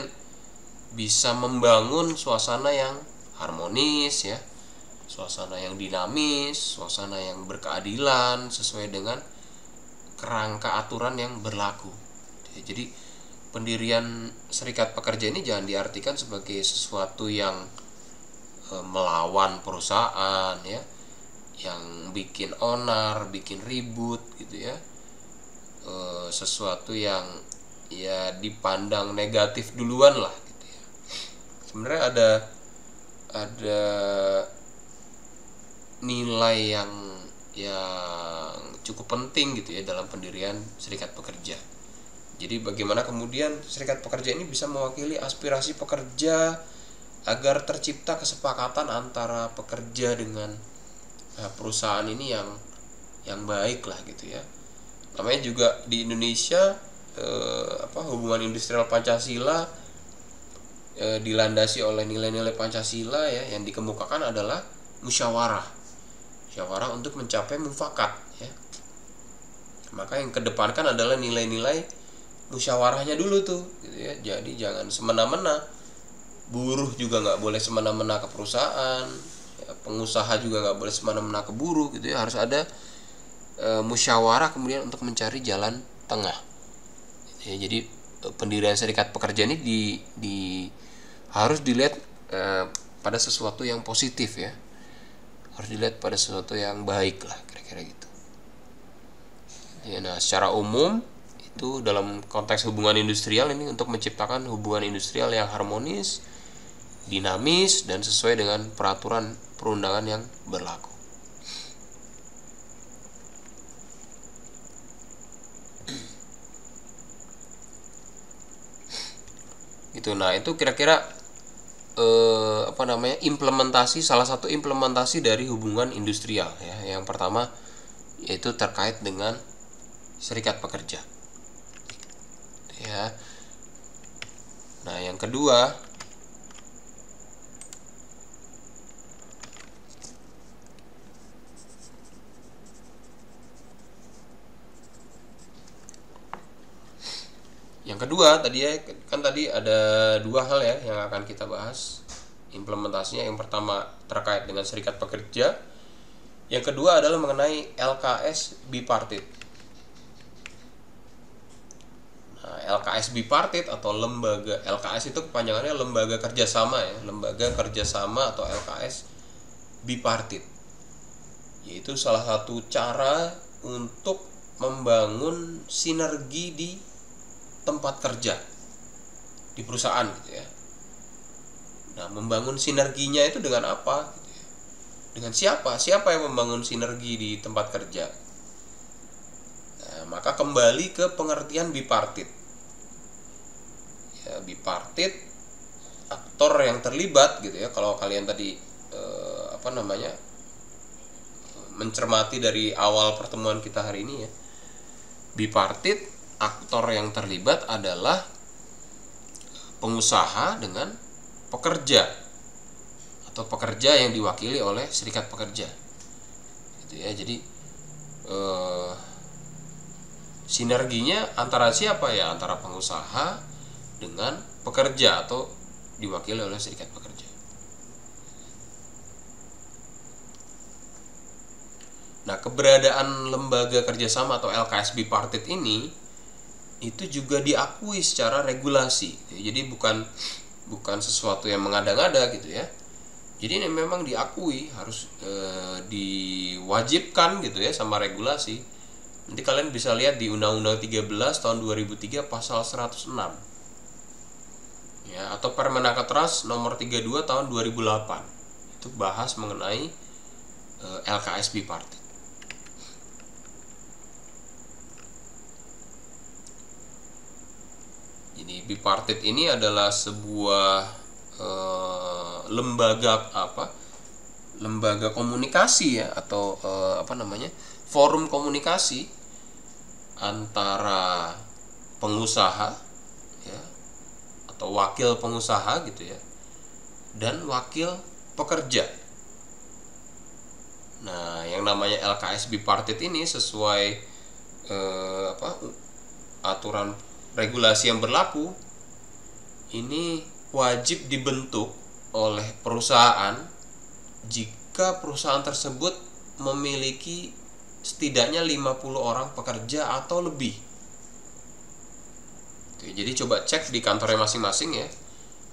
Speaker 1: bisa membangun suasana yang harmonis ya, suasana yang dinamis, suasana yang berkeadilan sesuai dengan kerangka aturan yang berlaku. Jadi pendirian serikat pekerja ini jangan diartikan sebagai sesuatu yang melawan perusahaan ya, yang bikin onar, bikin ribut gitu ya, sesuatu yang ya dipandang negatif duluan lah gitu ya. Sebenarnya ada nilai yang cukup penting gitu ya dalam pendirian serikat pekerja. Jadi bagaimana kemudian serikat pekerja ini bisa mewakili aspirasi pekerja agar tercipta kesepakatan antara pekerja dengan perusahaan ini yang baik lah gitu ya. Namanya juga di Indonesia hubungan industrial Pancasila dilandasi oleh nilai-nilai Pancasila ya, yang dikemukakan adalah musyawarah untuk mencapai mufakat ya. Maka yang kedepankan adalah nilai-nilai musyawarahnya dulu tuh gitu ya. Jadi jangan semena-mena, buruh juga nggak boleh semena-mena ke perusahaan ya, pengusaha juga nggak boleh semena-mena ke buruh gitu ya. Harus ada musyawarah kemudian untuk mencari jalan tengah ya. Jadi pendirian serikat pekerja ini harus dilihat pada sesuatu yang positif ya, harus dilihat pada sesuatu yang baik lah kira-kira gitu ya. Nah secara umum itu dalam konteks hubungan industrial ini untuk menciptakan hubungan industrial yang harmonis, dinamis, dan sesuai dengan peraturan perundangan yang berlaku. Itu, nah itu kira-kira implementasi, salah satu implementasi dari hubungan industrial ya. Yang pertama yaitu terkait dengan serikat pekerja ya. Nah yang kedua tadi ya, kan tadi ada dua hal ya yang akan kita bahas implementasinya. Yang pertama terkait dengan serikat pekerja, yang kedua adalah mengenai LKS bipartit. Nah, LKS bipartit atau lembaga, LKS itu kepanjangannya lembaga kerjasama ya, lembaga kerjasama atau LKS bipartit, yaitu salah satu cara untuk membangun sinergi di tempat kerja di perusahaan gitu ya. Nah membangun sinerginya itu dengan apa gitu ya? Dengan siapa yang membangun sinergi di tempat kerja. Nah, maka kembali ke pengertian bipartit ya. Bipartit, aktor yang terlibat gitu ya. Kalau kalian tadi mencermati dari awal pertemuan kita hari ini ya, bipartit, aktor yang terlibat adalah pengusaha dengan pekerja atau pekerja yang diwakili oleh serikat pekerja gitu ya. Jadi sinerginya antara siapa ya? Antara pengusaha dengan pekerja atau diwakili oleh serikat pekerja. Nah keberadaan lembaga kerjasama atau LKS bipartit ini itu juga diakui secara regulasi. Jadi bukan sesuatu yang mengada-ngada gitu ya. Jadi ini memang diakui, harus diwajibkan gitu ya sama regulasi. Nanti kalian bisa lihat di Undang-Undang 13 tahun 2003 pasal 106. Ya, atau Permenaker Trust nomor 32 tahun 2008. Itu bahas mengenai LKS bipartit. Jadi bipartit ini adalah sebuah lembaga komunikasi ya, atau forum komunikasi antara pengusaha ya, atau wakil pengusaha gitu ya, dan wakil pekerja. Nah, yang namanya LKS bipartit ini sesuai aturan regulasi yang berlaku ini wajib dibentuk oleh perusahaan jika perusahaan tersebut memiliki setidaknya 50 orang pekerja atau lebih. Oke, jadi coba cek di kantornya masing-masing ya,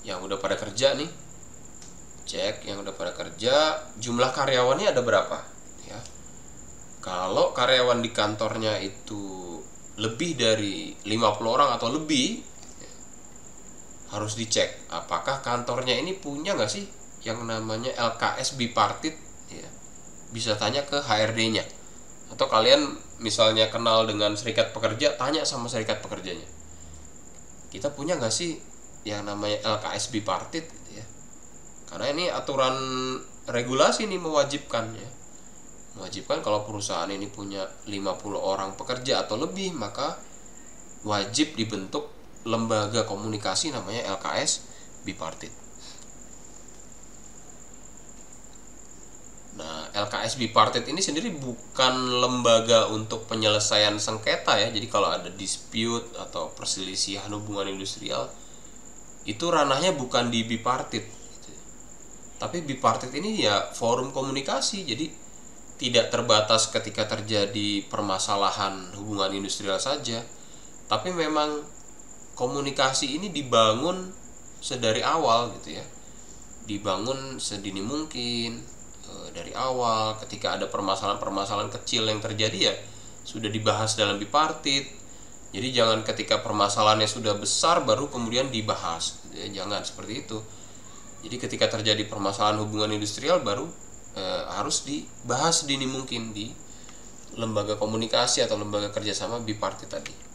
Speaker 1: yang udah pada kerja nih. Cek yang udah pada kerja, jumlah karyawannya ada berapa ya. Kalau karyawan di kantornya itu lebih dari 50 orang atau lebih, harus dicek apakah kantornya ini punya nggak sih yang namanya LKS bipartit ya. Bisa tanya ke HRD-nya, atau kalian misalnya kenal dengan serikat pekerja, tanya sama serikat pekerjanya, kita punya nggak sih yang namanya LKS bipartit gitu ya. Karena ini aturan regulasi ini mewajibkan ya, mewajibkan kalau perusahaan ini punya 50 orang pekerja atau lebih, maka wajib dibentuk lembaga komunikasi namanya LKS bipartit. Nah, LKS bipartit ini sendiri bukan lembaga untuk penyelesaian sengketa ya. Jadi kalau ada dispute atau perselisihan hubungan industrial, itu ranahnya bukan di bipartit gitu. Tapi bipartit ini ya forum komunikasi, jadi tidak terbatas ketika terjadi permasalahan hubungan industrial saja, tapi memang komunikasi ini dibangun sedari awal gitu ya, dibangun sedini mungkin dari awal. Ketika ada permasalahan-permasalahan kecil yang terjadi ya sudah dibahas dalam bipartit. Jadi jangan ketika permasalahannya sudah besar baru kemudian dibahas gitu ya, jangan seperti itu. Jadi ketika terjadi permasalahan hubungan industrial baru harus dibahas sedini mungkin di lembaga komunikasi atau lembaga kerjasama bipartit tadi.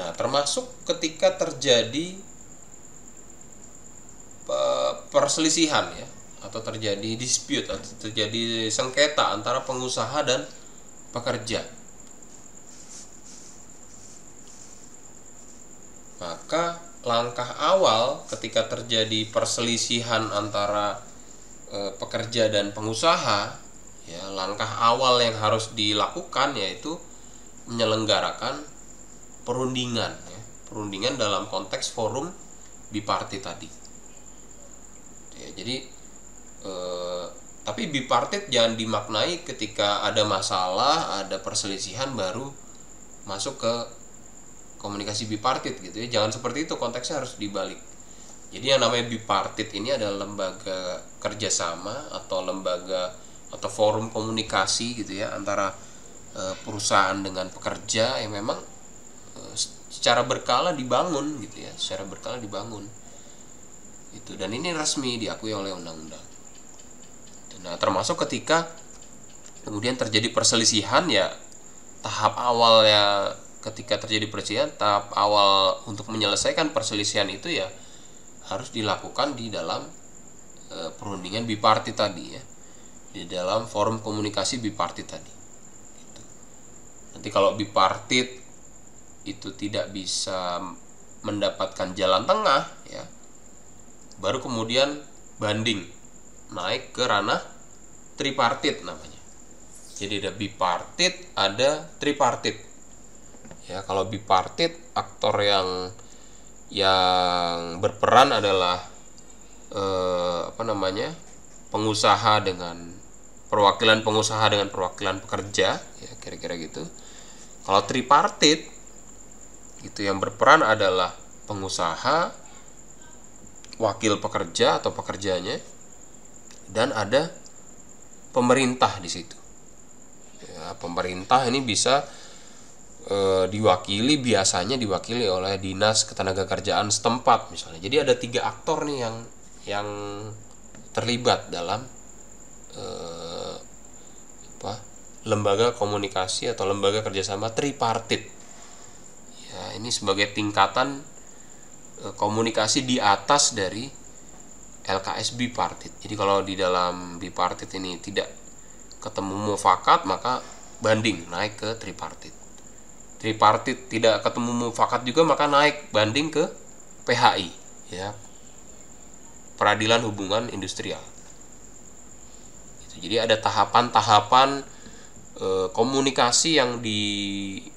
Speaker 1: Nah, termasuk ketika terjadi perselisihan ya, atau terjadi dispute atau terjadi sengketa antara pengusaha dan pekerja, maka langkah awal ketika terjadi perselisihan antara pekerja dan pengusaha ya, langkah awal yang harus dilakukan yaitu menyelenggarakan perundingan ya, perundingan dalam konteks forum bipartit tadi ya. Jadi tapi bipartit jangan dimaknai ketika ada masalah, ada perselisihan baru masuk ke komunikasi bipartit gitu ya. Jangan seperti itu, konteksnya harus dibalik. Jadi yang namanya bipartit ini adalah lembaga kerjasama atau lembaga atau forum komunikasi gitu ya, antara perusahaan dengan pekerja yang memang secara berkala dibangun gitu ya, secara berkala dibangun itu, dan ini resmi diakui oleh undang-undang. Nah, termasuk ketika kemudian terjadi perselisihan ya, tahap awal ya, ketika terjadi perselisihan, tahap awal untuk menyelesaikan perselisihan itu ya harus dilakukan di dalam perundingan bipartit tadi ya, di dalam forum komunikasi bipartit tadi gitu. Nanti kalau bipartit itu tidak bisa mendapatkan jalan tengah ya, baru kemudian banding naik ke ranah tripartit namanya. Jadi ada bipartit, ada tripartit ya. Kalau bipartit, aktor yang berperan adalah pengusaha dengan perwakilan pengusaha dengan perwakilan pekerja ya, kira-kira gitu. Kalau tripartit itu yang berperan adalah pengusaha, wakil pekerja atau pekerjanya, dan ada pemerintah di situ. Ya, pemerintah ini bisa biasanya diwakili oleh dinas ketenagakerjaan setempat misalnya. Jadi ada 3 aktor nih yang terlibat dalam lembaga komunikasi atau lembaga kerjasama tripartit. Ya, ini sebagai tingkatan komunikasi di atas dari LKS bipartit. Jadi kalau di dalam bipartit ini tidak ketemu mufakat, maka banding naik ke tripartit. Tripartit tidak ketemu mufakat juga, maka naik banding ke PHI, ya, Peradilan Hubungan Industrial. Jadi ada tahapan-tahapan komunikasi yang diciptakan,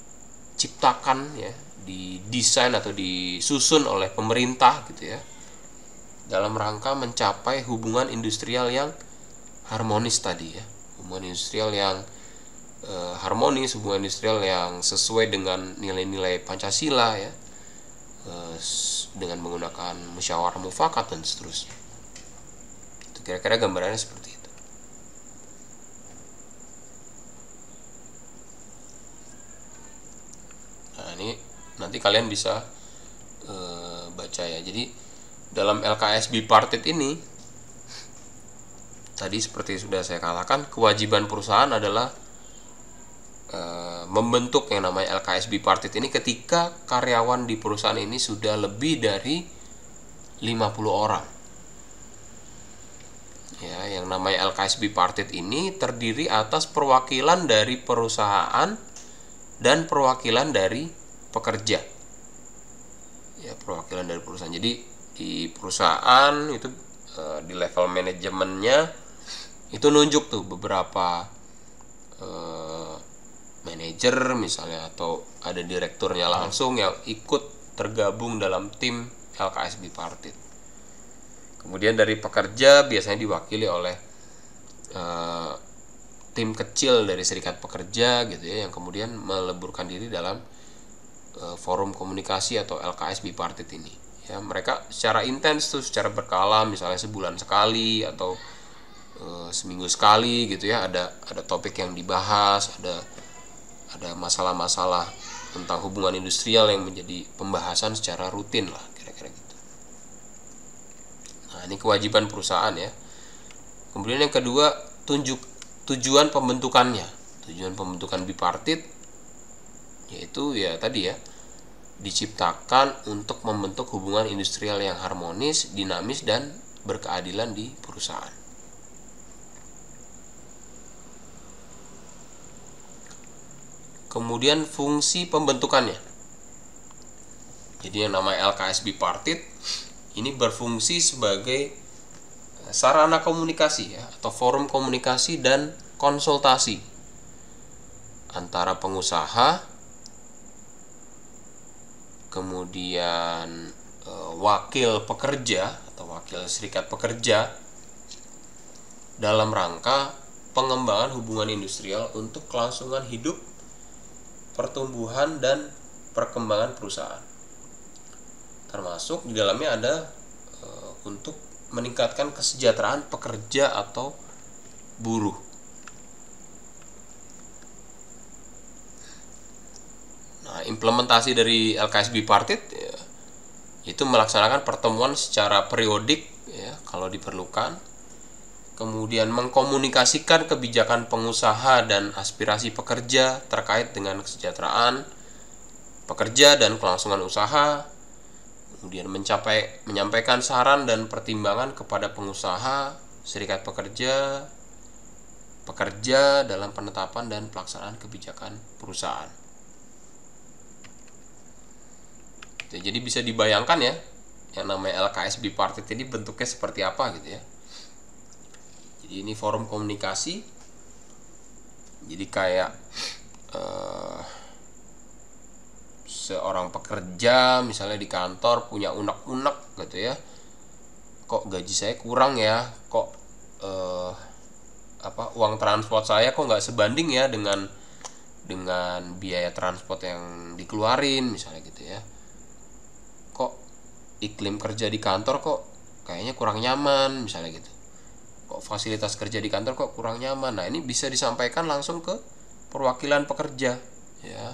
Speaker 1: ya, didesain atau disusun oleh pemerintah gitu ya, dalam rangka mencapai hubungan industrial yang harmonis tadi ya, hubungan industrial yang harmonis, hubungan industrial yang sesuai dengan nilai-nilai Pancasila ya, dengan menggunakan musyawarah mufakat dan seterusnya. Itu kira-kira gambarannya seperti itu. Nah, ini nanti kalian bisa baca ya. Jadi dalam LKS bipartit ini tadi seperti sudah saya katakan, kewajiban perusahaan adalah membentuk yang namanya LKS bipartit ini ketika karyawan di perusahaan ini sudah lebih dari 50 orang. Ya, yang namanya LKS bipartit ini terdiri atas perwakilan dari perusahaan dan perwakilan dari pekerja. Ya, perwakilan dari perusahaan. Jadi di perusahaan itu di level manajemennya itu nunjuk tuh beberapa manajer misalnya, atau ada direkturnya langsung yang ikut tergabung dalam tim LKS bipartit. Kemudian dari pekerja biasanya diwakili oleh tim kecil dari serikat pekerja gitu ya, yang kemudian meleburkan diri dalam forum komunikasi atau LKS bipartit ini. Ya, mereka secara intens tuh, secara berkala, misalnya sebulan sekali atau seminggu sekali gitu ya, ada topik yang dibahas, ada masalah-masalah tentang hubungan industrial yang menjadi pembahasan secara rutin lah, kira-kira gitu. Nah, ini kewajiban perusahaan ya. Kemudian yang kedua, tujuan pembentukannya. Tujuan pembentukan bipartit yaitu ya tadi ya, diciptakan untuk membentuk hubungan industrial yang harmonis, dinamis, dan berkeadilan di perusahaan. Kemudian fungsi pembentukannya. Jadi yang namanya LKS bipartit ini berfungsi sebagai sarana komunikasi ya, atau forum komunikasi dan konsultasi antara pengusaha, kemudian wakil pekerja atau wakil serikat pekerja dalam rangka pengembangan hubungan industrial untuk kelangsungan hidup, pertumbuhan, dan perkembangan perusahaan. Termasuk di dalamnya ada untuk meningkatkan kesejahteraan pekerja atau buruh. Nah, implementasi dari LKS bipartit ya, itu melaksanakan pertemuan secara periodik ya, kalau diperlukan. Kemudian mengkomunikasikan kebijakan pengusaha dan aspirasi pekerja terkait dengan kesejahteraan pekerja dan kelangsungan usaha. Kemudian menyampaikan saran dan pertimbangan kepada pengusaha, serikat pekerja dalam penetapan dan pelaksanaan kebijakan perusahaan. Jadi bisa dibayangkan ya, yang namanya LKS bipartit ini bentuknya seperti apa gitu ya. Jadi ini forum komunikasi. Jadi kayak seorang pekerja misalnya di kantor punya unek-unek gitu ya. Kok gaji saya kurang ya? Kok uang transport saya kok nggak sebanding ya dengan biaya transport yang dikeluarin misalnya gitu ya. Kok iklim kerja di kantor kok kayaknya kurang nyaman misalnya gitu. kok fasilitas kerja di kantor kok kurang nyaman. Nah, ini bisa disampaikan langsung ke perwakilan pekerja, ya.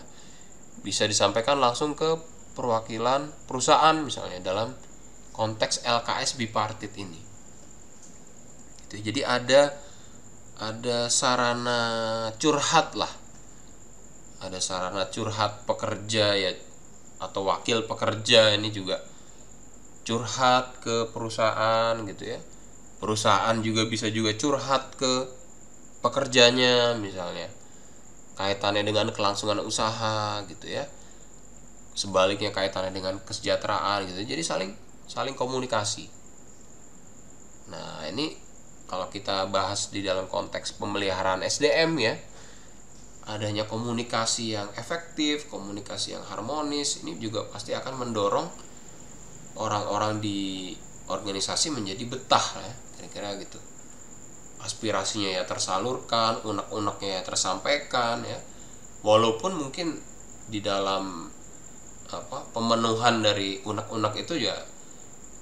Speaker 1: Bisa disampaikan langsung ke perwakilan perusahaan misalnya dalam konteks LKS bipartit ini. Jadi ada sarana curhat lah. Ada sarana curhat pekerja ya, atau wakil pekerja ini juga curhat ke perusahaan gitu ya. Perusahaan juga bisa juga curhat ke pekerjanya misalnya, kaitannya dengan kelangsungan usaha gitu ya. Sebaliknya kaitannya dengan kesejahteraan gitu. Jadi saling komunikasi. Nah, ini kalau kita bahas di dalam konteks pemeliharaan SDM ya, adanya komunikasi yang efektif, komunikasi yang harmonis, ini juga pasti akan mendorong orang-orang di organisasi menjadi betah ya, kira-kira gitu. Aspirasinya ya tersalurkan, unek-uneknya ya tersampaikan ya. Walaupun mungkin di dalam pemenuhan dari unek-unek itu ya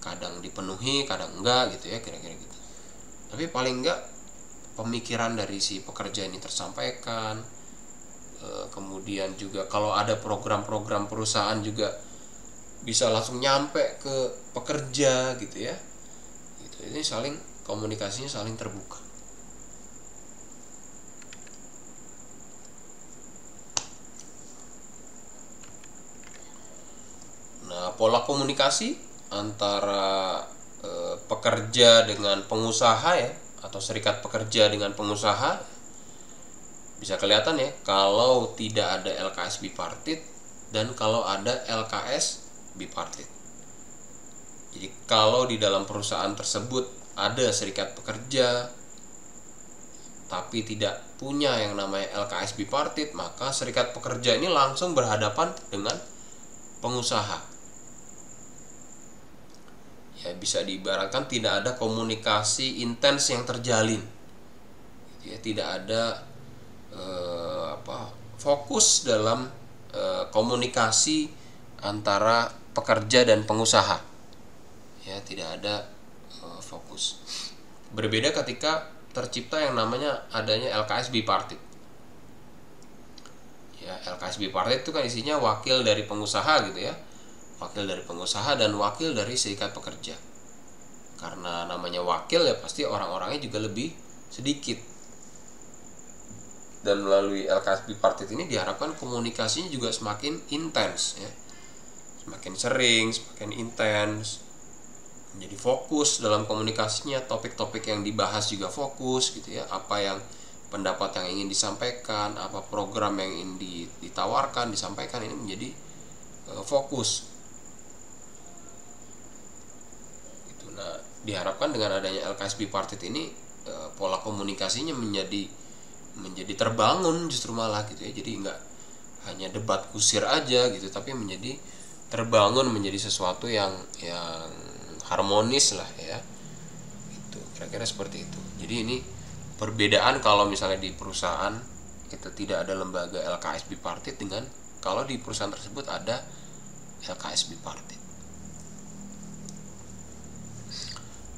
Speaker 1: kadang dipenuhi, kadang enggak gitu ya, kira-kira gitu. Tapi paling enggak pemikiran dari si pekerja ini tersampaikan. Kemudian juga kalau ada program-program perusahaan juga bisa langsung nyampe ke pekerja gitu ya. Gitu. Ini komunikasinya saling terbuka. Nah, pola komunikasi antara pekerja dengan pengusaha ya, atau serikat pekerja dengan pengusaha bisa kelihatan ya kalau tidak ada LKS bipartit dan kalau ada LKS bipartit. Jadi kalau di dalam perusahaan tersebut ada serikat pekerja tapi tidak punya yang namanya LKS bipartit, maka serikat pekerja ini langsung berhadapan dengan pengusaha. Ya, bisa diibaratkan tidak ada komunikasi intens yang terjalin. Ya, tidak ada fokus dalam komunikasi antara pekerja dan pengusaha. Ya, tidak ada fokus. Berbeda ketika tercipta yang namanya adanya LKS bipartit. Ya, LKS bipartit itu kan isinya wakil dari pengusaha gitu ya. Wakil dari pengusaha dan wakil dari serikat pekerja. Karena namanya wakil ya pasti orang-orangnya juga lebih sedikit. Dan melalui LKS bipartit ini diharapkan komunikasinya juga semakin intens ya. Semakin sering, semakin intens. Menjadi fokus dalam komunikasinya, topik-topik yang dibahas juga fokus gitu ya. Apa yang pendapat yang ingin disampaikan, apa program yang ingin ditawarkan, disampaikan, ini menjadi fokus. Gitu. Nah, diharapkan dengan adanya LKS bipartit ini pola komunikasinya menjadi terbangun justru malah gitu ya. Jadi nggak hanya debat kusir aja gitu, tapi menjadi terbangun menjadi sesuatu yang harmonis lah ya. Itu kira-kira seperti itu. Jadi ini perbedaan kalau misalnya di perusahaan itu tidak ada lembaga LKS bipartit dengan kalau di perusahaan tersebut ada LKS bipartit.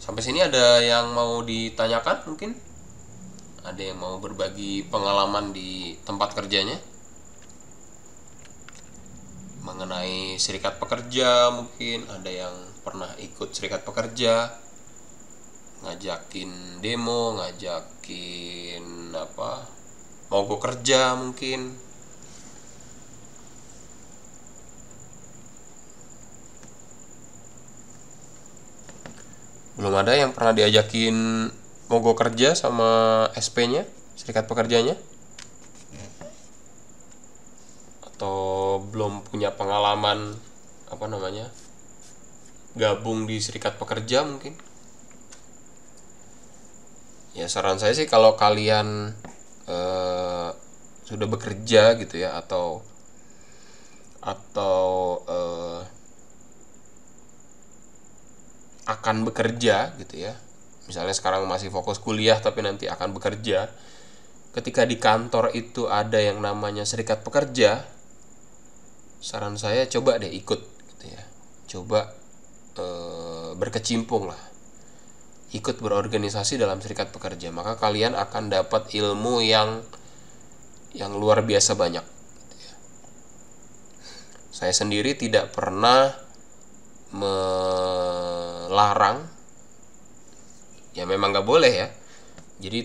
Speaker 1: Sampai sini ada yang mau ditanyakan mungkin? Ada yang mau berbagi pengalaman di tempat kerjanya mengenai serikat pekerja, mungkin ada yang pernah ikut serikat pekerja, ngajakin demo, ngajakin mogok kerja mungkin. Belum ada yang pernah diajakin mogok kerja sama SP-nya, serikat pekerjanya? Atau belum punya pengalaman gabung di serikat pekerja mungkin? Ya, saran saya sih kalau kalian sudah bekerja gitu ya, atau akan bekerja gitu ya, misalnya sekarang masih fokus kuliah tapi nanti akan bekerja, ketika di kantor itu ada yang namanya serikat pekerja, saran saya coba deh ikut gitu ya, coba berkecimpung lah. ikut berorganisasi dalam serikat pekerja, maka kalian akan dapat ilmu yang luar biasa banyak. Saya sendiri tidak pernah melarang, ya memang nggak boleh ya. Jadi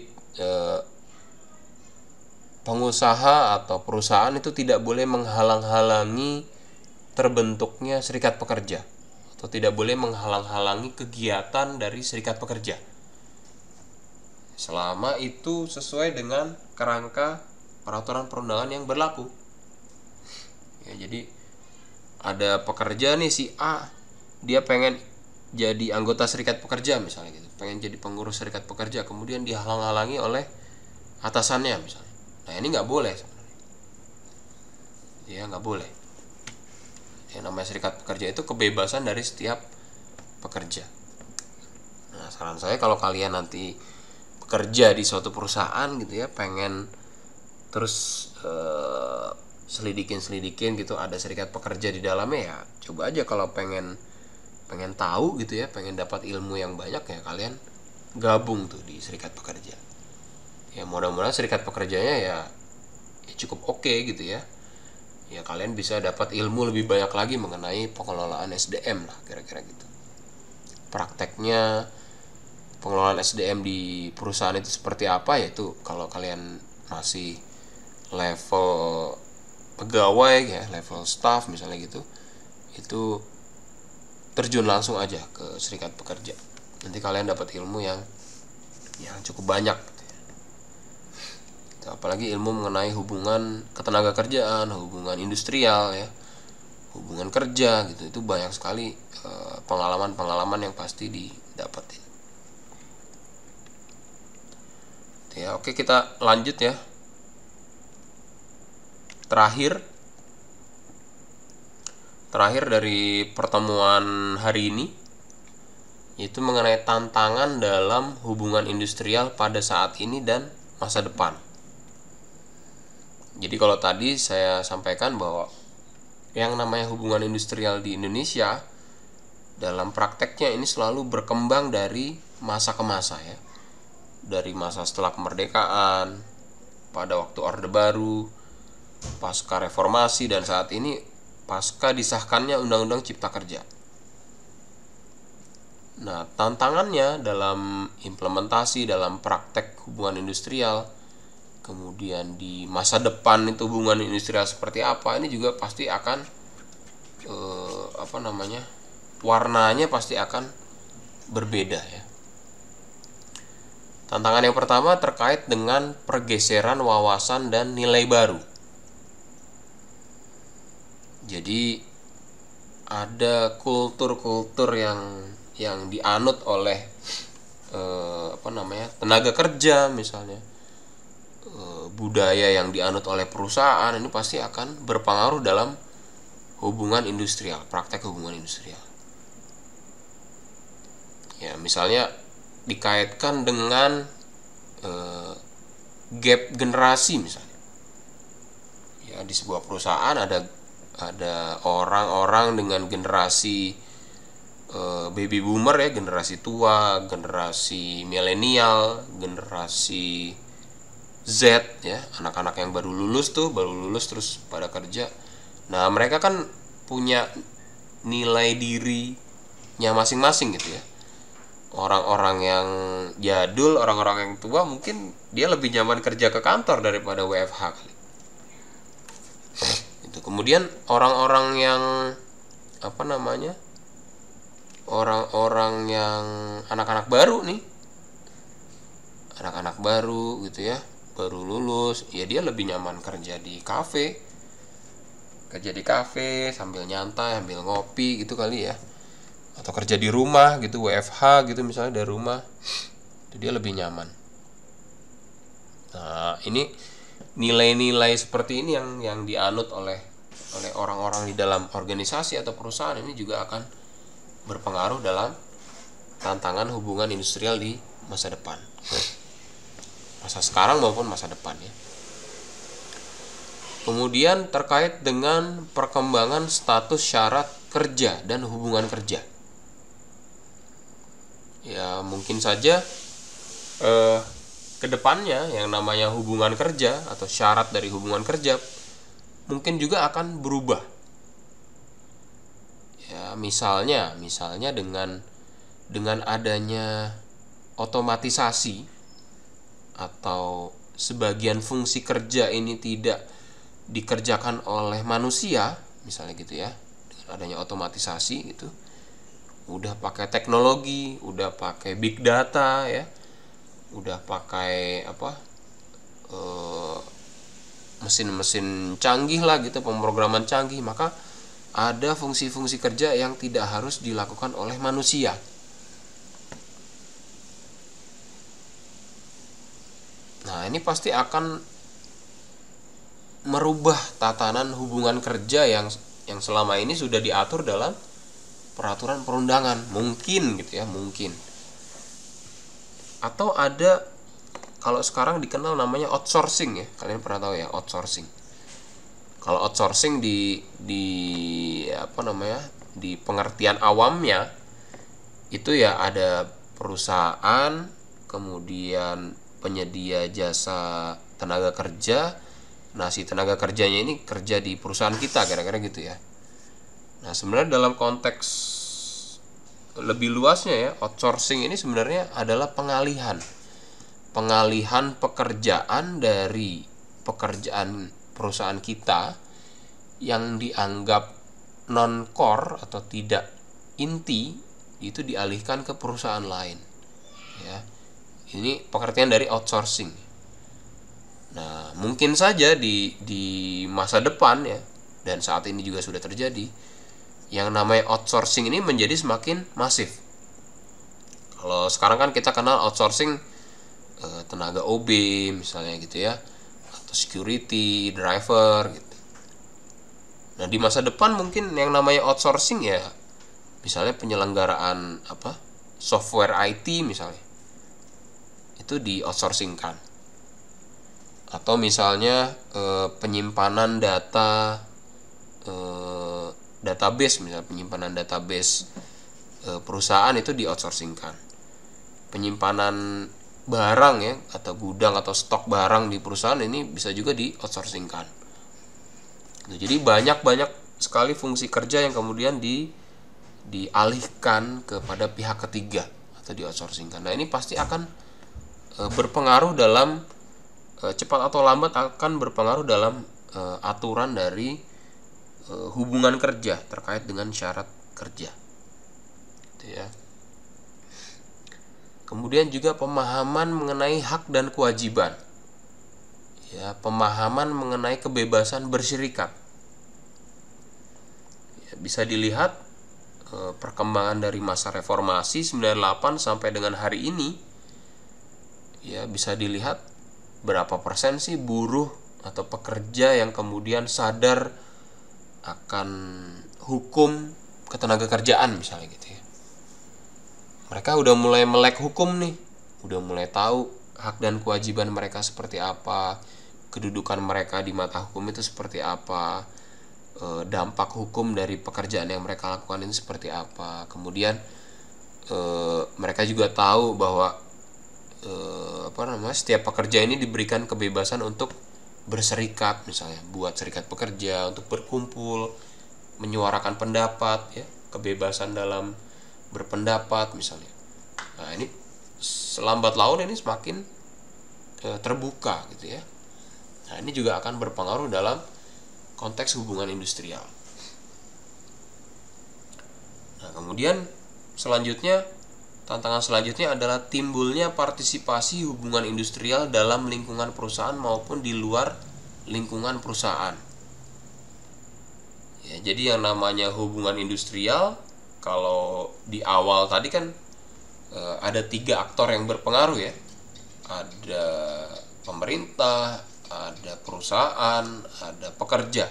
Speaker 1: pengusaha atau perusahaan itu tidak boleh menghalang-halangi terbentuknya serikat pekerja, atau tidak boleh menghalang-halangi kegiatan dari serikat pekerja selama itu sesuai dengan kerangka peraturan perundangan yang berlaku. Ya, jadi ada pekerja nih, si A, dia pengen jadi anggota serikat pekerja misalnya gitu, pengen jadi pengurus serikat pekerja, kemudian dihalang-halangi oleh atasannya misalnya. Nah ini nggak boleh sebenarnya. Ya nggak boleh. Yang namanya serikat pekerja itu kebebasan dari setiap pekerja. Nah saran saya kalau kalian nanti bekerja di suatu perusahaan gitu ya, pengen terus selidikin gitu ada serikat pekerja di dalamnya, ya coba aja. Kalau pengen tahu gitu ya, pengen dapat ilmu yang banyak, ya kalian gabung tuh di serikat pekerja. Ya mudah-mudahan serikat pekerjanya ya cukup oke gitu ya. Ya kalian bisa dapat ilmu lebih banyak lagi mengenai pengelolaan SDM lah, kira-kira gitu. Prakteknya pengelolaan SDM di perusahaan itu seperti apa, yaitu kalau kalian masih level pegawai ya, level staff misalnya gitu, itu terjun langsung aja ke serikat pekerja. Nanti kalian dapat ilmu yang cukup banyak gitu ya. Apalagi ilmu mengenai hubungan ketenaga kerjaan, hubungan industrial ya, hubungan kerja gitu, itu banyak sekali pengalaman-pengalaman yang pasti didapatin. Ya, oke, kita lanjut ya. Terakhir dari pertemuan hari ini, yaitu mengenai tantangan dalam hubungan industrial pada saat ini dan masa depan. Jadi kalau tadi saya sampaikan bahwa yang namanya hubungan industrial di Indonesia dalam prakteknya ini selalu berkembang dari masa ke masa ya. Dari masa setelah kemerdekaan, pada waktu Orde Baru, pasca reformasi, dan saat ini pasca disahkannya Undang-Undang Cipta Kerja. Nah, tantangannya dalam implementasi dalam praktek hubungan industrial, kemudian di masa depan itu hubungan industrial seperti apa, ini juga pasti akan warnanya pasti akan berbeda ya. Tantangan yang pertama terkait dengan pergeseran wawasan dan nilai baru. Jadi ada kultur-kultur yang dianut oleh tenaga kerja misalnya, budaya yang dianut oleh perusahaan, ini pasti akan berpengaruh dalam hubungan industrial, praktek hubungan industrial. Ya, misalnya dikaitkan dengan gap generasi misalnya. Ya, di sebuah perusahaan ada orang-orang dengan generasi baby boomer ya, generasi tua, generasi milenial, generasi Z ya, anak-anak yang baru lulus terus pada kerja. Nah, mereka kan punya nilai dirinya masing-masing gitu ya. Orang-orang yang jadul, orang-orang yang tua, mungkin dia lebih nyaman kerja ke kantor daripada WFH kali. Itu. Kemudian orang-orang yang orang-orang yang anak-anak baru nih, anak-anak baru gitu ya, baru lulus, ya dia lebih nyaman kerja di kafe sambil nyantai, sambil ngopi gitu kali ya, atau kerja di rumah gitu, WFH gitu misalnya dari rumah, itu dia lebih nyaman. Nah, ini nilai-nilai seperti ini yang dianut oleh orang-orang di dalam organisasi atau perusahaan, ini juga akan berpengaruh dalam tantangan hubungan industrial di masa depan, masa sekarang maupun masa depan ya. Kemudian terkait dengan perkembangan status syarat kerja dan hubungan kerja. ya mungkin saja eh, kedepannya yang namanya hubungan kerja atau syarat dari hubungan kerja mungkin juga akan berubah. Ya, misalnya dengan adanya otomatisasi atau sebagian fungsi kerja ini tidak dikerjakan oleh manusia, misalnya gitu ya. Dengan adanya otomatisasi gitu. Udah pakai teknologi, udah pakai big data ya. Udah pakai mesin-mesin canggih lah gitu, pemrograman canggih, maka ada fungsi-fungsi kerja yang tidak harus dilakukan oleh manusia. Nah, ini pasti akan merubah tatanan hubungan kerja yang selama ini sudah diatur dalam peraturan perundangan. Mungkin gitu ya, mungkin. Atau ada, kalau sekarang dikenal namanya outsourcing ya. Kalian pernah tahu ya outsourcing. Kalau outsourcing di di pengertian awamnya itu ya ada perusahaan, kemudian penyedia jasa tenaga kerja. Nah, si tenaga kerjanya ini kerja di perusahaan kita, kira-kira gitu ya. Nah, sebenarnya dalam konteks lebih luasnya ya, outsourcing ini sebenarnya adalah pengalihan pekerjaan dari pekerjaan perusahaan kita yang dianggap non-core atau tidak inti, itu dialihkan ke perusahaan lain ya. Ini pengertian dari outsourcing. Nah, mungkin saja di masa depan ya, dan saat ini juga sudah terjadi, yang namanya outsourcing ini menjadi semakin masif. Kalau sekarang kan kita kenal outsourcing tenaga OB misalnya gitu ya, atau security, driver gitu. Nah, di masa depan mungkin yang namanya outsourcing ya, misalnya penyelenggaraan software IT misalnya, itu di outsourcingkan. Atau misalnya penyimpanan data, database, misalnya penyimpanan database perusahaan itu di outsourcingkan. Penyimpanan barang ya, atau gudang atau stok barang di perusahaan ini bisa juga di outsourcingkan. Jadi banyak sekali fungsi kerja yang kemudian dialihkan kepada pihak ketiga atau di outsourcingkan. Nah, ini pasti akan berpengaruh dalam cepat atau lambat akan berpengaruh dalam aturan dari hubungan kerja terkait dengan syarat kerja. Gitu ya. Kemudian juga pemahaman mengenai hak dan kewajiban. Ya, pemahaman mengenai kebebasan berserikat. Ya, bisa dilihat perkembangan dari masa reformasi 98 sampai dengan hari ini. Ya, bisa dilihat berapa persen sih buruh atau pekerja yang kemudian sadar akan hukum ketenaga kerjaan misalnya gitu ya. Mereka udah mulai melek hukum nih, udah mulai tahu hak dan kewajiban mereka seperti apa, kedudukan mereka di mata hukum itu seperti apa, dampak hukum dari pekerjaan yang mereka lakukan ini seperti apa. Kemudian mereka juga tahu bahwa setiap pekerja ini diberikan kebebasan untuk berserikat, misalnya buat serikat pekerja, untuk berkumpul, menyuarakan pendapat ya, kebebasan dalam berpendapat misalnya. Nah, ini selambat laun ini semakin terbuka gitu ya. Nah, ini juga akan berpengaruh dalam konteks hubungan industrial. Nah, kemudian tantangan selanjutnya adalah timbulnya partisipasi hubungan industrial dalam lingkungan perusahaan maupun di luar lingkungan perusahaan. Ya, jadi yang namanya hubungan industrial, kalau di awal tadi kan ada 3 aktor yang berpengaruh ya. Ada pemerintah, ada perusahaan, ada pekerja.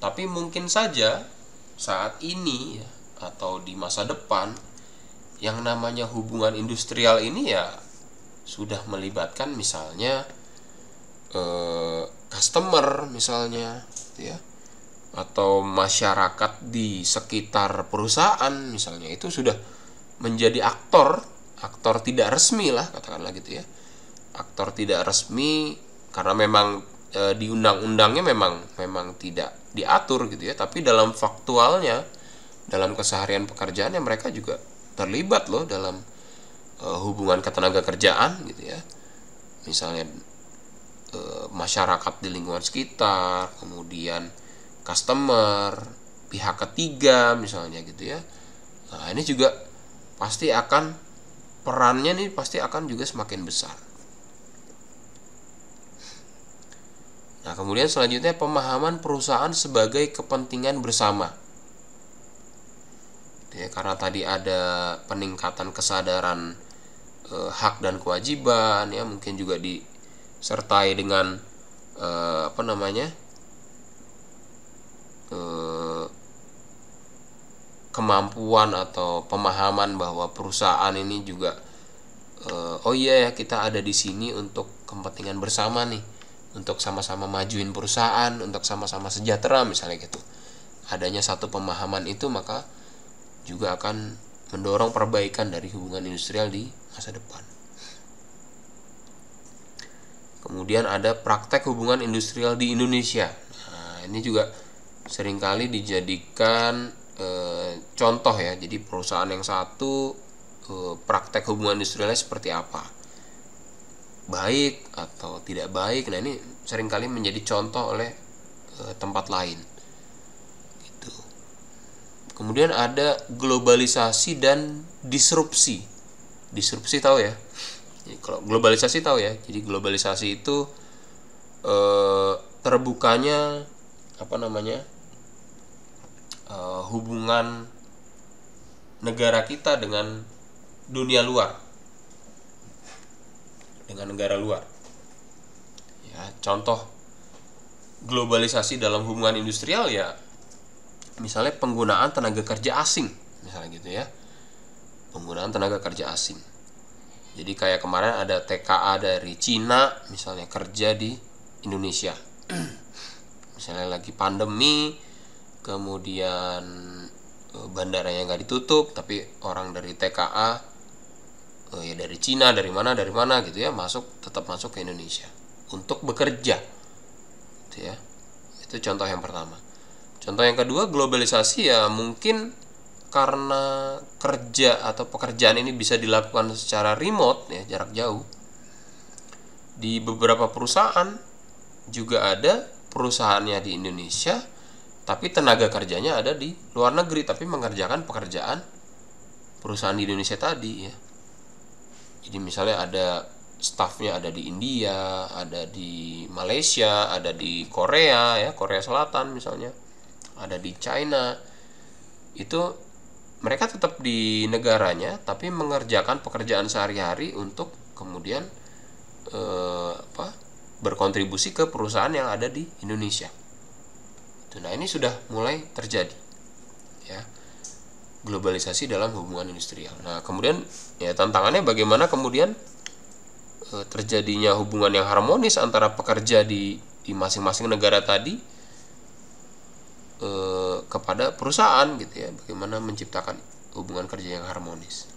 Speaker 1: Tapi mungkin saja saat ini ya, atau di masa depan, yang namanya hubungan industrial ini ya sudah melibatkan misalnya customer misalnya ya, atau masyarakat di sekitar perusahaan misalnya, itu sudah menjadi aktor tidak resmi lah, katakanlah gitu ya, aktor tidak resmi, karena memang di undang-undangnya memang tidak diatur gitu ya, tapi dalam faktualnya, dalam keseharian pekerjaannya mereka juga terlibat loh dalam hubungan ketenaga kerjaan gitu ya, misalnya masyarakat di lingkungan sekitar, kemudian customer, pihak ketiga misalnya gitu ya. Nah, ini juga pasti akan, perannya nih pasti akan juga semakin besar. Nah, kemudian selanjutnya pemahaman perusahaan sebagai kepentingan bersama. Ya, karena tadi ada peningkatan kesadaran hak dan kewajiban ya, mungkin juga disertai dengan kemampuan atau pemahaman bahwa perusahaan ini juga oh iya ya, kita ada di sini untuk kepentingan bersama nih, untuk sama-sama majuin perusahaan, untuk sama-sama sejahtera misalnya gitu. Adanya satu pemahaman itu maka juga akan mendorong perbaikan dari hubungan industrial di masa depan. Kemudian ada praktek hubungan industrial di Indonesia. Nah, ini juga seringkali dijadikan contoh ya. Jadi perusahaan yang satu praktek hubungan industrialnya seperti apa, baik atau tidak baik. Nah, ini seringkali menjadi contoh oleh tempat lain gitu. Kemudian ada globalisasi dan disrupsi. Disrupsi tahu ya? Kalau globalisasi tahu ya. Jadi globalisasi itu terbukanya hubungan negara kita dengan dunia luar, dengan negara luar. Ya, contoh globalisasi dalam hubungan industrial ya, misalnya penggunaan tenaga kerja asing, misalnya gitu ya. Penggunaan tenaga kerja asing. Jadi kayak kemarin ada TKA dari Cina misalnya kerja di Indonesia. Misalnya lagi pandemi, kemudian bandaranya nggak ditutup, tapi orang dari TKA ya dari Cina, dari mana gitu ya, tetap masuk ke Indonesia untuk bekerja gitu ya. Itu contoh yang pertama. Contoh yang kedua, globalisasi ya mungkin karena kerja atau pekerjaan ini bisa dilakukan secara remote ya, jarak jauh. Di beberapa perusahaan juga ada perusahaannya di Indonesia, tapi tenaga kerjanya ada di luar negeri, tapi mengerjakan pekerjaan perusahaan di Indonesia tadi ya. Jadi misalnya ada stafnya ada di India, ada di Malaysia, ada di Korea ya, Korea Selatan misalnya, ada di China. Itu mereka tetap di negaranya, tapi mengerjakan pekerjaan sehari-hari untuk kemudian berkontribusi ke perusahaan yang ada di Indonesia. Nah, ini sudah mulai terjadi ya, globalisasi dalam hubungan industrial. Nah, kemudian ya tantangannya bagaimana kemudian terjadinya hubungan yang harmonis antara pekerja di masing-masing negara tadi kepada perusahaan gitu ya, bagaimana menciptakan hubungan kerja yang harmonis.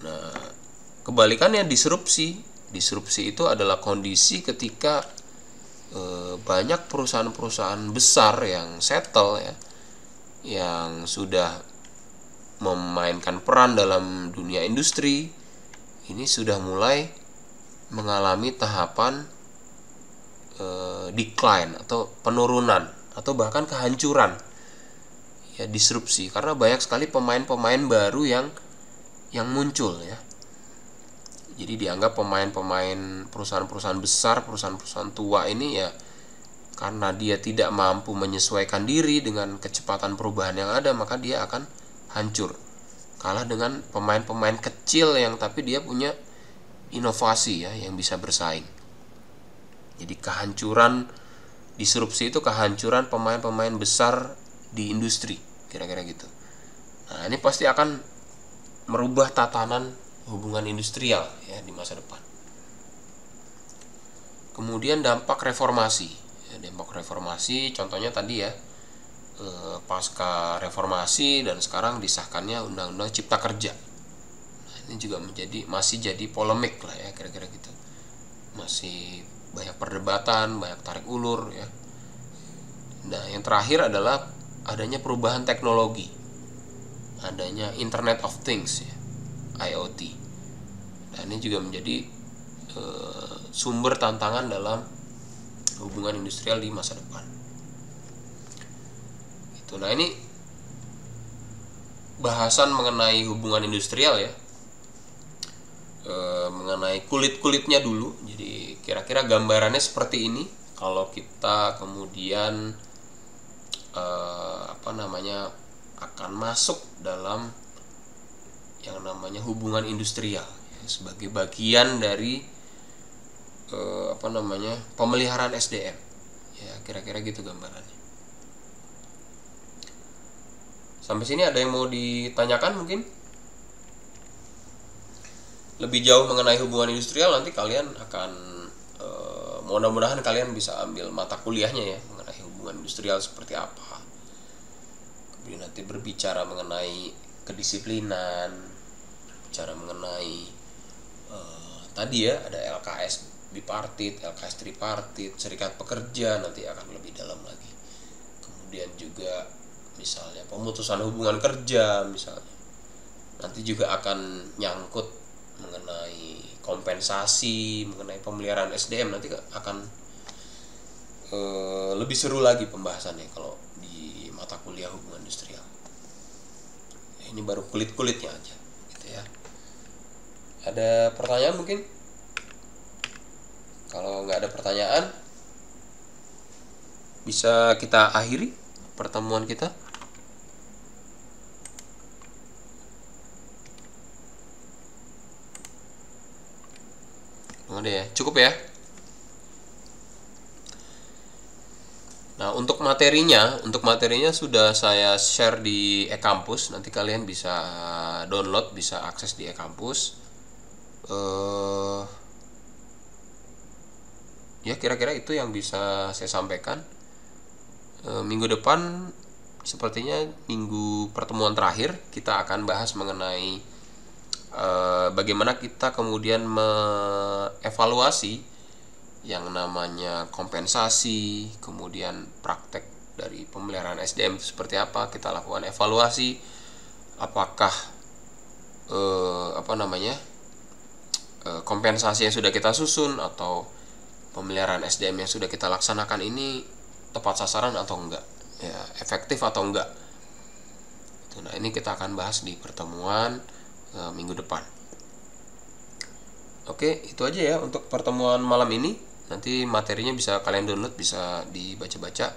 Speaker 1: Nah, kebalikannya disrupsi itu adalah kondisi ketika banyak perusahaan-perusahaan besar yang settle ya, yang sudah memainkan peran dalam dunia industri, ini sudah mulai mengalami tahapan decline atau penurunan atau bahkan kehancuran ya, disrupsi, karena banyak sekali pemain-pemain baru yang muncul ya. Jadi dianggap pemain-pemain perusahaan-perusahaan besar, perusahaan-perusahaan tua ini ya, karena dia tidak mampu menyesuaikan diri dengan kecepatan perubahan yang ada, maka dia akan hancur. Kalah dengan pemain-pemain kecil yang tapi dia punya inovasi ya, yang bisa bersaing. Jadi kehancuran disrupsi itu kehancuran pemain-pemain besar di industri, kira-kira gitu. Nah, ini pasti akan merubah tatanan hubungan industrial ya di masa depan. Kemudian dampak reformasi. Ya, dampak reformasi contohnya tadi ya, pasca reformasi dan sekarang disahkannya Undang-Undang Cipta Kerja. Nah, ini juga masih jadi polemik lah ya, kira-kira gitu. Masih banyak perdebatan, banyak tarik ulur ya. Nah, yang terakhir adalah adanya perubahan teknologi, adanya Internet of Things ya, IoT. Nah, ini juga menjadi sumber tantangan dalam hubungan industrial di masa depan. Itu. Nah, ini bahasan mengenai hubungan industrial ya, mengenai kulit-kulitnya dulu. Jadi kira-kira gambarannya seperti ini kalau kita kemudian akan masuk dalam yang namanya hubungan industrial ya, sebagai bagian dari pemeliharaan SDM ya, kira-kira gitu gambarannya. Sampai sini ada yang mau ditanyakan mungkin? Lebih jauh mengenai hubungan industrial nanti kalian akan mudah-mudahan kalian bisa ambil mata kuliahnya ya, mengenai hubungan industrial seperti apa. Kemudian nanti berbicara mengenai kedisiplinan, bicara mengenai tadi ya, ada LKS bipartit, LKS tripartit, serikat pekerja, nanti akan lebih dalam lagi. Kemudian juga misalnya pemutusan hubungan kerja misalnya, nanti juga akan nyangkut mengenai kompensasi, mengenai pemeliharaan SDM, nanti akan lebih seru lagi pembahasannya kalau di mata kuliah hubungan industrial. Ini baru kulit-kulitnya aja gitu ya. Ada pertanyaan mungkin? Kalau nggak ada pertanyaan, bisa kita akhiri pertemuan kita. Ada ya, cukup ya. Nah, untuk materinya sudah saya share di eKampus. Nanti kalian bisa download, bisa akses di eKampus. Ya kira-kira itu yang bisa saya sampaikan. Minggu depan sepertinya minggu pertemuan terakhir kita akan bahas mengenai bagaimana kita kemudian mengevaluasi yang namanya kompensasi, kemudian praktek dari pemeliharaan SDM itu seperti apa. Kita lakukan evaluasi apakah kompensasi yang sudah kita susun atau pemeliharaan SDM yang sudah kita laksanakan ini tepat sasaran atau enggak ya, efektif atau enggak. Nah, ini kita akan bahas di pertemuan minggu depan. Oke, itu aja ya untuk pertemuan malam ini. Nanti materinya bisa kalian download, bisa dibaca-baca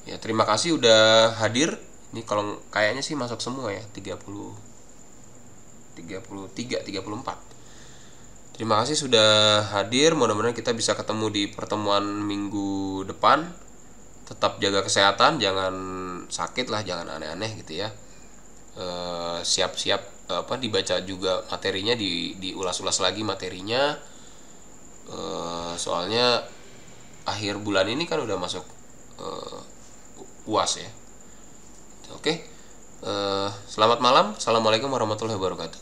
Speaker 1: ya. Terima kasih udah hadir. Ini kalau kayaknya sih masuk semua ya, 33, 34. Terima kasih sudah hadir. Mudah-mudahan kita bisa ketemu di pertemuan minggu depan. Tetap jaga kesehatan, jangan sakit lah, jangan aneh-aneh gitu ya. Siap-siap dibaca juga materinya, diulas-ulas lagi materinya. Soalnya akhir bulan ini kan udah masuk UAS ya. Oke. Selamat malam. Assalamualaikum warahmatullahi wabarakatuh.